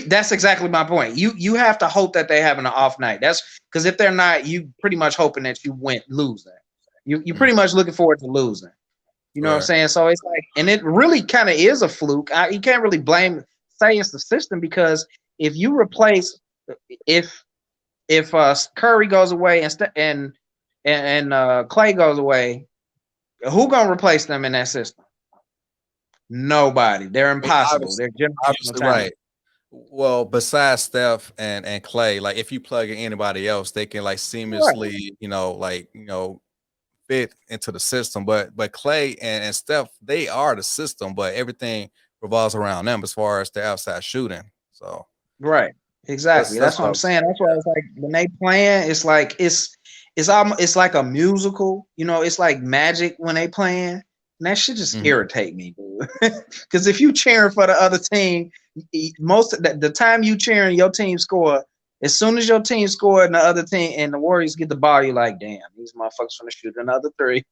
[SPEAKER 2] That's exactly my point. You have to hope that they're having an off night. That's because if they're not, you pretty much hoping that you went losing. You pretty much looking forward to losing. You know what I'm
[SPEAKER 1] right.
[SPEAKER 2] saying? So it's like, and it really kind of is a fluke. You can't really say it's the system because if you replace if Curry goes away and Clay goes away, who gonna replace them in that system? Nobody. They're
[SPEAKER 1] I mean,
[SPEAKER 2] impossible. They're generational
[SPEAKER 1] obviously
[SPEAKER 2] talent.
[SPEAKER 1] right. Well, besides Steph and Clay, like if you plug in anybody else, they can like
[SPEAKER 2] Right.
[SPEAKER 1] seamlessly, fit into the system. But Clay and Steph, they are the system, but everything revolves around them as far as the outside shooting. So
[SPEAKER 2] Right. Exactly.
[SPEAKER 1] that's
[SPEAKER 2] That's what
[SPEAKER 1] what
[SPEAKER 2] I'm
[SPEAKER 1] I'm
[SPEAKER 2] saying.
[SPEAKER 1] saying.
[SPEAKER 2] That's why it's like when they playing, it's like it's like a musical. You know, it's like magic when they playing. And that should just
[SPEAKER 1] Mhm.
[SPEAKER 2] irritate me, dude. Because if you cheering for the other team, most of the time you cheering your team score, as soon as your team score and the other team and the Warriors get the ball, you're like, damn, these motherfuckers gonna shoot another three.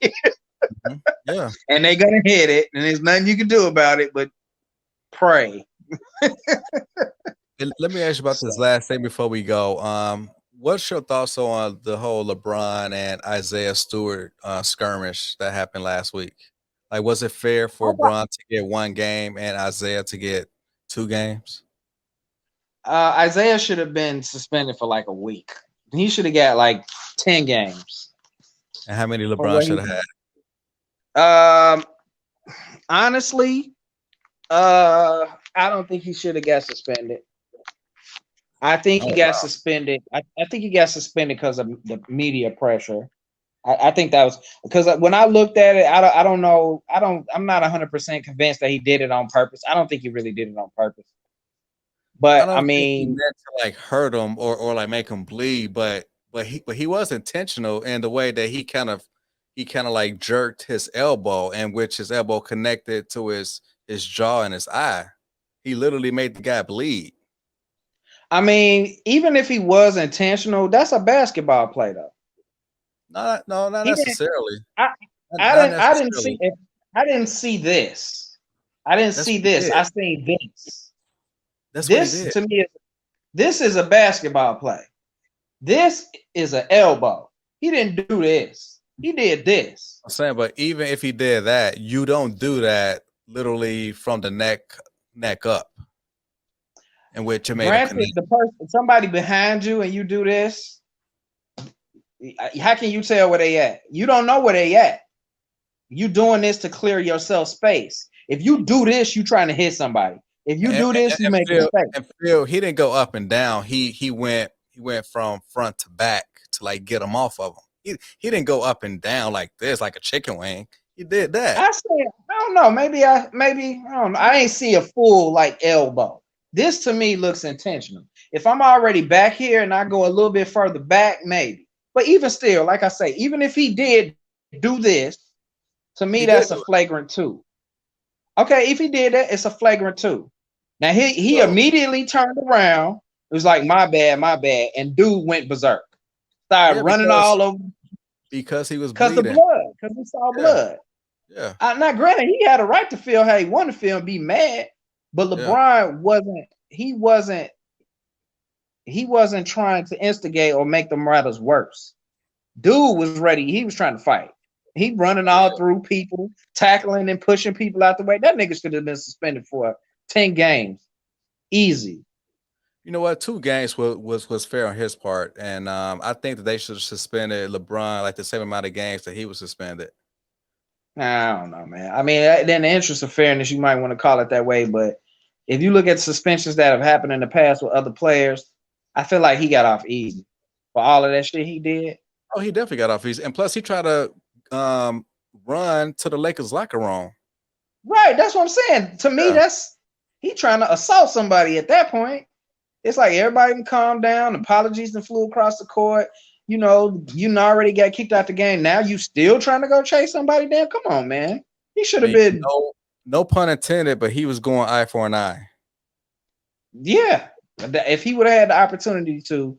[SPEAKER 1] Mhm. Yeah.
[SPEAKER 2] And they gonna hit it, and there's nothing you can do about it but pray.
[SPEAKER 1] And let me ask you about this
[SPEAKER 2] So
[SPEAKER 1] last thing before we go. What's your thoughts on the whole LeBron and Isaiah Stewart skirmish that happened last week? Like, was it fair for Bron to get one game and Isaiah to get 2 games?
[SPEAKER 2] Isaiah should have been suspended for like a week. He should have got like 10 games.
[SPEAKER 1] And how many
[SPEAKER 2] For
[SPEAKER 1] LeBron
[SPEAKER 2] what
[SPEAKER 1] should have had?
[SPEAKER 2] um honestly, I don't think he should have got suspended. I think he
[SPEAKER 1] Oh
[SPEAKER 2] got
[SPEAKER 1] wow.
[SPEAKER 2] suspended. I think he got suspended because of the media pressure. I think that was because when I looked at it, I don't know. I'm not 100% convinced that he did it on purpose. I don't think he really did it on purpose.
[SPEAKER 1] I
[SPEAKER 2] But I
[SPEAKER 1] don't think he
[SPEAKER 2] mean,
[SPEAKER 1] meant to like hurt him or like make him bleed, but he was intentional in the way that he kind of like jerked his elbow, and which his elbow connected to his jaw and his eye. He literally made the guy bleed.
[SPEAKER 2] even if he was intentional, that's a basketball play though.
[SPEAKER 1] Not no, not
[SPEAKER 2] He didn't.
[SPEAKER 1] necessarily.
[SPEAKER 2] I,
[SPEAKER 1] Not,
[SPEAKER 2] I
[SPEAKER 1] not
[SPEAKER 2] didn't. I didn't see
[SPEAKER 1] necessarily.
[SPEAKER 2] it. I didn't see this. I didn't
[SPEAKER 1] That's
[SPEAKER 2] see
[SPEAKER 1] what he
[SPEAKER 2] this.
[SPEAKER 1] did.
[SPEAKER 2] I seen this.
[SPEAKER 1] That's what he
[SPEAKER 2] This
[SPEAKER 1] did.
[SPEAKER 2] to me, this is a basketball play. This is an elbow. He didn't do this. He did this.
[SPEAKER 1] I'm saying, but even if he did that, you don't do that literally from the neck up, in which it made him
[SPEAKER 2] Granted,
[SPEAKER 1] connect.
[SPEAKER 2] the person, somebody behind you, and you do this. How can you tell where they at? You don't know where they at. You doing this to clear yourself space. If you do this, you trying to hit somebody. If you
[SPEAKER 1] And,
[SPEAKER 2] do
[SPEAKER 1] and,
[SPEAKER 2] this, you
[SPEAKER 1] and
[SPEAKER 2] make a
[SPEAKER 1] Phil
[SPEAKER 2] space.
[SPEAKER 1] and Phil, he didn't go up and down. He went from front to back to like get him off of him. He didn't go up and down like this, like a chicken wing. He did that.
[SPEAKER 2] I said, I don't know. Maybe I don't know. I ain't see a full like elbow. This to me looks intentional. If I'm already back here and I go a little bit further back, maybe. But even still, like I say, even if he did do this, to me
[SPEAKER 1] He did
[SPEAKER 2] that's a
[SPEAKER 1] do it.
[SPEAKER 2] flagrant two. Okay, if he did that, it's a flagrant two. Now he
[SPEAKER 1] So
[SPEAKER 2] immediately turned around. It was like my bad, and dude went berserk. Started
[SPEAKER 1] yeah,
[SPEAKER 2] running all over
[SPEAKER 1] because he was
[SPEAKER 2] because the
[SPEAKER 1] bleeding.
[SPEAKER 2] blood, because he saw
[SPEAKER 1] Yeah,
[SPEAKER 2] blood.
[SPEAKER 1] yeah,
[SPEAKER 2] Now, granted, he had a right to feel how he wanted to feel and be mad, but
[SPEAKER 1] yeah.
[SPEAKER 2] LeBron wasn't. He wasn't. He wasn't trying to instigate or make the matters worse. Dude was ready. He was trying to fight. He running all through people, tackling and pushing people out the way. That nigga should have been suspended for 10 games. Easy.
[SPEAKER 1] You know what? 2 games was fair on his part, and I think that they should have suspended LeBron like the same amount of games that he was suspended.
[SPEAKER 2] I don't know, man. In the interest of fairness, you might want to call it that way. But if you look at suspensions that have happened in the past with other players, I feel like he got off easy for all of that shit he did.
[SPEAKER 1] Oh, he definitely got off easy, and plus he tried to run to the Lakers locker room.
[SPEAKER 2] Right. That's what I'm saying. To me,
[SPEAKER 1] Yeah,
[SPEAKER 2] that's he trying to assault somebody at that point. It's like everybody can calm down. Apologies and flew across the court. You already got kicked out the game. Now you still trying to go chase somebody down? Come on, man. He should
[SPEAKER 1] I
[SPEAKER 2] have
[SPEAKER 1] mean,
[SPEAKER 2] been.
[SPEAKER 1] no pun intended, but he was going eye for an eye.
[SPEAKER 2] Yeah. If he would have had the opportunity to,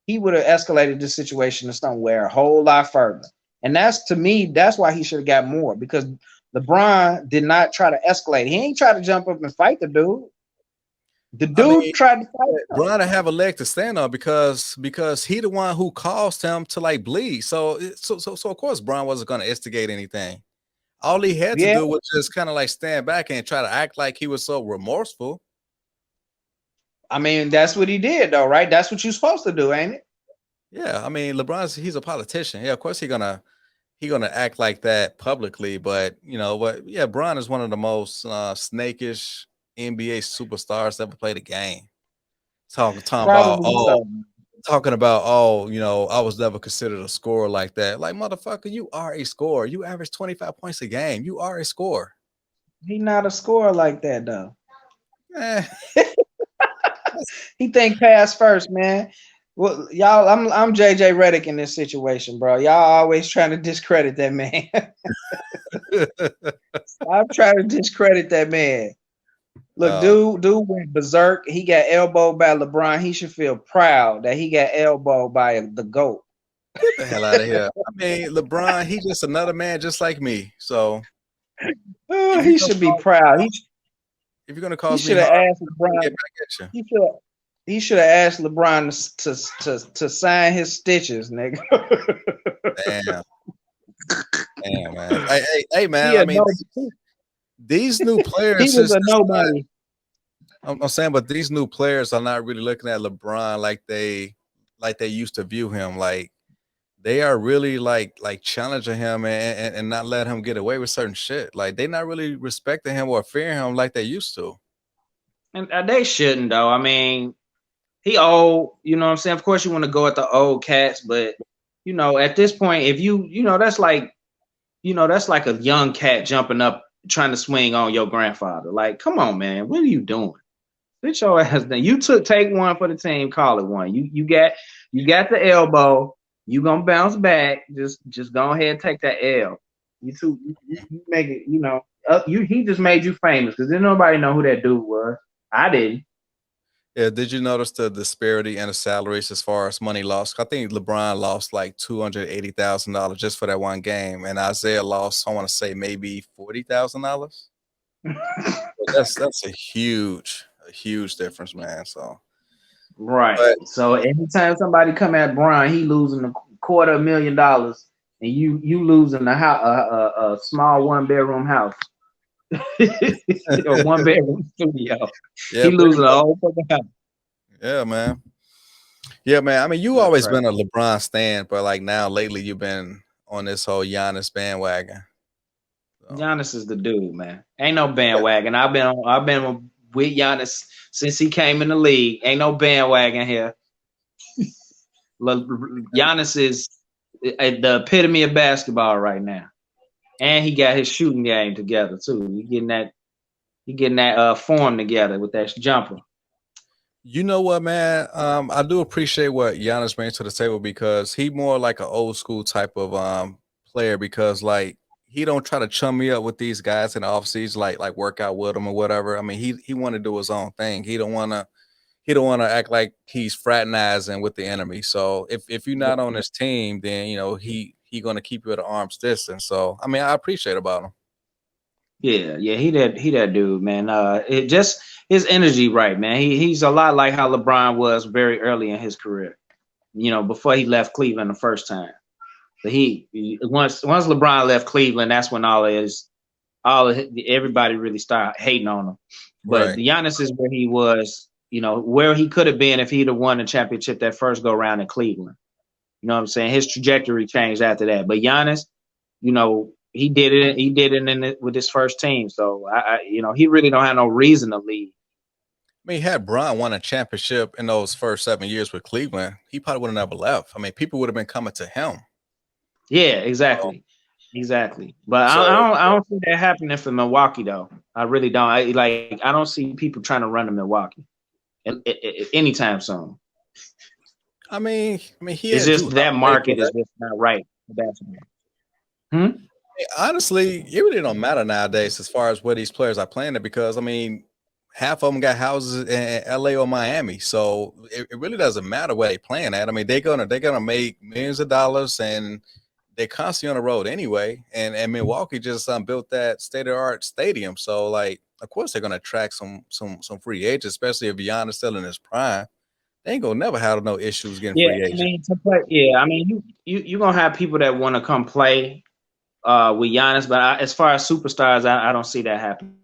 [SPEAKER 2] he would have escalated the situation to somewhere a whole lot further. And that's to me, that's why he should have got more because LeBron did not try to escalate. He ain't try to jump up and fight the dude. The
[SPEAKER 1] I
[SPEAKER 2] dude
[SPEAKER 1] mean,
[SPEAKER 2] tried to fight him.
[SPEAKER 1] Bron to have a leg to stand on because he the one who caused him to like bleed. So of course Bron wasn't going to instigate anything. All he had to
[SPEAKER 2] Yeah.
[SPEAKER 1] do was just kind of like stand back and try to act like he was so remorseful.
[SPEAKER 2] That's what he did though, right? That's what you're supposed to do, ain't it?
[SPEAKER 1] Yeah, I mean he's a politician. Yeah, of course he gonna act like that publicly, but yeah, Bron is one of the most snakish NBA superstars that ever played a game. Talking about
[SPEAKER 2] Probably so.
[SPEAKER 1] I was never considered a scorer like that. Like, motherfucker, you are a scorer. You average 25 points a game. You are a scorer.
[SPEAKER 2] He not a scorer like that though.
[SPEAKER 1] Eh,
[SPEAKER 2] He think pass first, man. Well, y'all, I'm JJ Redick in this situation, bro. Y'all always trying to discredit that man. I'm trying to discredit that man. Look,
[SPEAKER 1] uh,
[SPEAKER 2] dude went berserk. He got elbowed by LeBron. He should feel proud that he got elbowed by the GOAT.
[SPEAKER 1] get the hell out of here. I mean, LeBron, he's just another man just like me. So if you're
[SPEAKER 2] He
[SPEAKER 1] gonna
[SPEAKER 2] should be
[SPEAKER 1] call,
[SPEAKER 2] proud.
[SPEAKER 1] if you're gonna
[SPEAKER 2] He
[SPEAKER 1] cause me
[SPEAKER 2] should have
[SPEAKER 1] harm,
[SPEAKER 2] asked
[SPEAKER 1] I'm gonna
[SPEAKER 2] LeBron.
[SPEAKER 1] get back at you.
[SPEAKER 2] He should have asked LeBron to sign his stitches, nigga.
[SPEAKER 1] Damn, damn, man. Hey, man. I
[SPEAKER 2] Yeah,
[SPEAKER 1] mean,
[SPEAKER 2] no,
[SPEAKER 1] these new
[SPEAKER 2] he
[SPEAKER 1] players
[SPEAKER 2] was
[SPEAKER 1] is
[SPEAKER 2] a
[SPEAKER 1] just not.
[SPEAKER 2] nobody.
[SPEAKER 1] I'm saying, but these new players are not really looking at LeBron like they used to view him. Like they are really like challenging him and not let him get away with certain shit. Like they not really respecting him or fearing him like they used to.
[SPEAKER 2] And they shouldn't though. He old, you know what I'm saying? Of course you want to go at the old cats, but at this point, if that's like, that's like a young cat jumping up trying to swing on your grandfather. Like, come on, man, what are you doing? Sit your ass down. You take one for the team, call it one. You got the elbow. You gonna bounce back. Just go ahead and take that L. You make it. He just made you famous because didn't nobody know who that dude was. I didn't.
[SPEAKER 1] Yeah, did you notice the disparity in the salaries as far as money lost? I think LeBron lost like $280,000 just for that one game, and Isaiah lost, I want to say maybe $40,000. That's a huge difference, man. So,
[SPEAKER 2] Right.
[SPEAKER 1] but
[SPEAKER 2] So anytime somebody come at Brian, he losing $250,000, and you losing a small 1 bedroom house. A 1 bedroom studio.
[SPEAKER 1] yeah,
[SPEAKER 2] He
[SPEAKER 1] pretty
[SPEAKER 2] losing a
[SPEAKER 1] much.
[SPEAKER 2] whole fucking house.
[SPEAKER 1] Yeah, man. Yeah, man. I mean, you
[SPEAKER 2] That's
[SPEAKER 1] always
[SPEAKER 2] right.
[SPEAKER 1] been a LeBron stan, but like now lately you've been on this whole Giannis bandwagon. So,
[SPEAKER 2] Giannis is the dude, man. Ain't no
[SPEAKER 1] yeah.
[SPEAKER 2] bandwagon. I've been with Giannis since he came in the league. Ain't no bandwagon here. Giannis is the epitome of basketball right now, and he got his shooting game together too. He getting that form together with that jumper.
[SPEAKER 1] You know what, man? I do appreciate what Giannis brings to the table because he more like an old school type of player because like he don't try to chum me up with these guys in the offseason, like work out with them or whatever. I mean, he want to do his own thing. He don't want to act like he's fraternizing with the enemy. So if you're not on his team, then he gonna keep you at arm's distance. So I mean, I appreciate about him.
[SPEAKER 2] Yeah, he that dude, man. It just his energy, right, man. He's a lot like how LeBron was very early in his career. Before he left Cleveland the first time. But once LeBron left Cleveland, that's when everybody really started hating on him. But
[SPEAKER 1] Right.
[SPEAKER 2] Giannis is where he was, where he could have been if he'd have won the championship that first go round in Cleveland. You know what I'm saying? His trajectory changed after that. But Giannis, he did it. He did it with his first team. So he really don't have no reason to leave.
[SPEAKER 1] I mean, had Bron won a championship in those first 7 years with Cleveland, he probably would have never left. I mean, people would have been coming to him.
[SPEAKER 2] Yeah,
[SPEAKER 1] So,
[SPEAKER 2] exactly. But I, I
[SPEAKER 1] so
[SPEAKER 2] don't I don't see that happening for Milwaukee though. I really don't. I don't see people trying to run to Milwaukee anytime soon.
[SPEAKER 1] he
[SPEAKER 2] It's
[SPEAKER 1] had
[SPEAKER 2] just
[SPEAKER 1] Drew
[SPEAKER 2] that
[SPEAKER 1] Holiday, but
[SPEAKER 2] market is just not right for basketball. Hmm?
[SPEAKER 1] honestly, it really don't matter nowadays as far as where these players are playing it because I mean, half of them got houses in LA or Miami, so it really doesn't matter where they playing at. I mean, they're gonna make millions of dollars and they're constantly on the road anyway. And Milwaukee just built that state of the art stadium, so like of course they're gonna attract some free agents, especially if Giannis still in his prime. They ain't gonna never have no issues getting
[SPEAKER 2] Yeah,
[SPEAKER 1] free
[SPEAKER 2] I
[SPEAKER 1] agents.
[SPEAKER 2] mean to play. Yeah, I mean you gonna have people that want to come play with Giannis, but as far as superstars, I don't see that happening.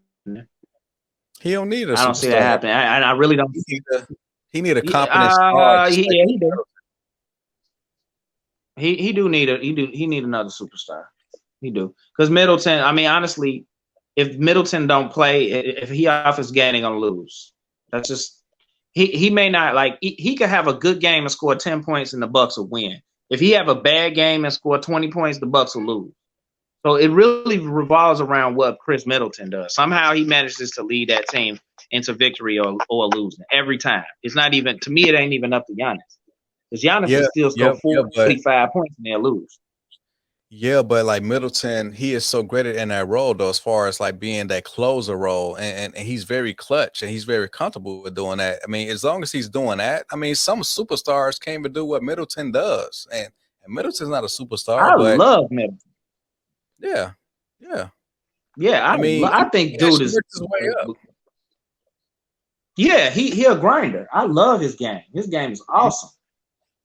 [SPEAKER 1] He don't need a
[SPEAKER 2] I don't see that
[SPEAKER 1] superstar.
[SPEAKER 2] happening. I really don't.
[SPEAKER 1] He need a he need a competent star,
[SPEAKER 2] Yeah,
[SPEAKER 1] just like
[SPEAKER 2] he do. He need another superstar. He do because Middleton. I mean, honestly, if Middleton don't play, if he off his game, they're gonna lose. That's just he may not like he could have a good game and score 10 points and the Bucks will win. If he have a bad game and score 20 points, the Bucks will lose. So it really revolves around what Chris Middleton does. Somehow he manages to lead that team into victory or losing every time. It's not even to me. It ain't even up to Giannis because Giannis can
[SPEAKER 1] yeah,
[SPEAKER 2] still score
[SPEAKER 1] yeah, but
[SPEAKER 2] 45 points and they'll lose.
[SPEAKER 1] yeah, but like Middleton, he is so great in that role though, as far as like being that closer role, and he's very clutch and he's very comfortable with doing that. I mean, as long as he's doing that, I mean, some superstars came to do what Middleton does, and Middleton's not a superstar,
[SPEAKER 2] I
[SPEAKER 1] but
[SPEAKER 2] love Middleton.
[SPEAKER 1] yeah, yeah.
[SPEAKER 2] Yeah,
[SPEAKER 1] I mean,
[SPEAKER 2] I
[SPEAKER 1] he
[SPEAKER 2] think dude
[SPEAKER 1] actually
[SPEAKER 2] is.
[SPEAKER 1] worked his way up.
[SPEAKER 2] Yeah, he a grinder. I love his game. His game is awesome.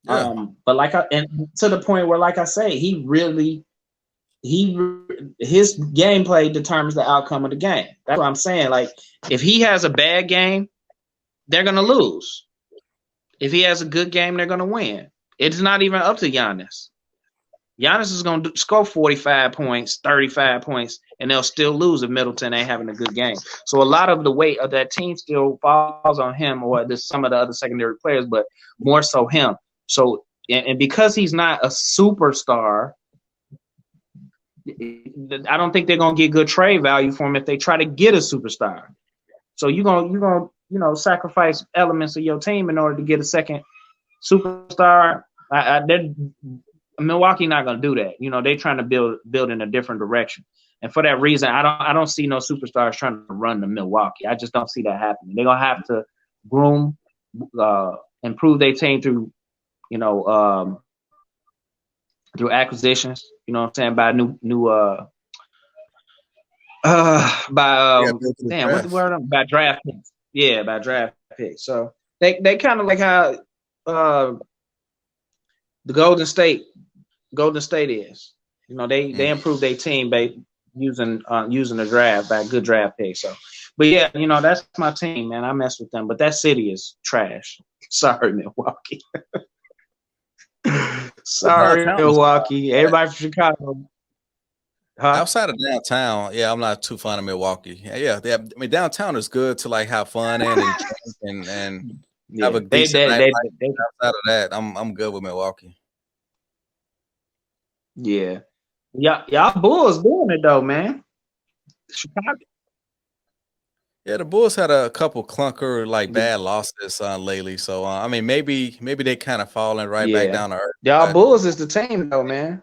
[SPEAKER 1] Yeah,
[SPEAKER 2] But and to the point where, like I say, his gameplay determines the outcome of the game. That's what I'm saying. Like if he has a bad game, they're gonna lose. If he has a good game, they're gonna win. It's not even up to Giannis. Giannis is going to score 45 points, 35 points, and they'll still lose if Middleton ain't having a good game. So a lot of the weight of that team still falls on him or some of the other secondary players, but more so him. So and because he's not a superstar, I don't think they're gonna get good trade value for him if they try to get a superstar. So you're gonna sacrifice elements of your team in order to get a second superstar. Milwaukee not gonna do that. They're trying to build in a different direction, and for that reason, I don't see no superstars trying to run to Milwaukee. I just don't see that happening. They're gonna have to groom, improve their team through through acquisitions. You know what I'm saying, by by draft picks. Yeah, by draft picks. So they kind of like how the Golden State is. They improve their team by using the draft by good draft picks. So, but yeah, that's my team, man. I mess with them, but that city is trash. Sorry, Milwaukee. Sorry, Milwaukee. Everybody from Chicago.
[SPEAKER 1] Outside of downtown, yeah, I'm not too fond of Milwaukee. Yeah. I mean, downtown is good to like have fun and have a decent night. Outside of that, I'm good with Milwaukee.
[SPEAKER 2] Yeah, y'all Bulls doing it though, man. Chicago.
[SPEAKER 1] Yeah, the Bulls had a couple clunker like bad losses lately, so I mean maybe they kind of falling back down to earth.
[SPEAKER 2] Y'all Bulls is the team though, man.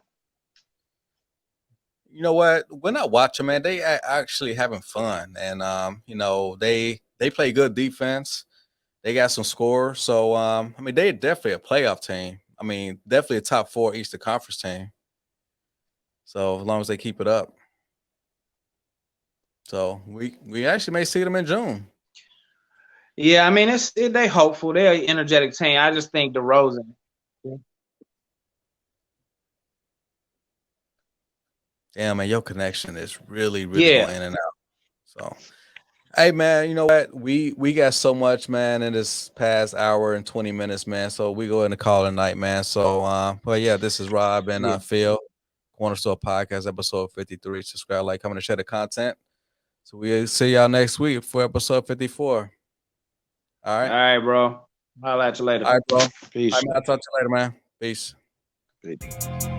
[SPEAKER 1] You know what? When I watch them, man, they actually having fun, and they play good defense. They got some scores, so I mean they're definitely a playoff team. I mean definitely a top 4 Eastern Conference team. So as long as they keep it up. So we actually may see them in June.
[SPEAKER 2] Yeah, I mean they hopeful. They're an energetic team. I just think DeRozan.
[SPEAKER 1] Damn, man, your connection is really going in and out. So, hey, man, you know what? We got so much, man, in this past hour and 20 minutes, man. So we go ahead and call it a night, man. So, but yeah, this is Rob and Phil, Corner Store Podcast, episode 53. Subscribe, like, comment, and share the content. So we'll see y'all next week for episode 54. All right,
[SPEAKER 2] bro. I'll at you later.
[SPEAKER 1] All right, bro.
[SPEAKER 2] Peace.
[SPEAKER 1] All right, man, I'll talk to you later, man. Peace.
[SPEAKER 2] Peace.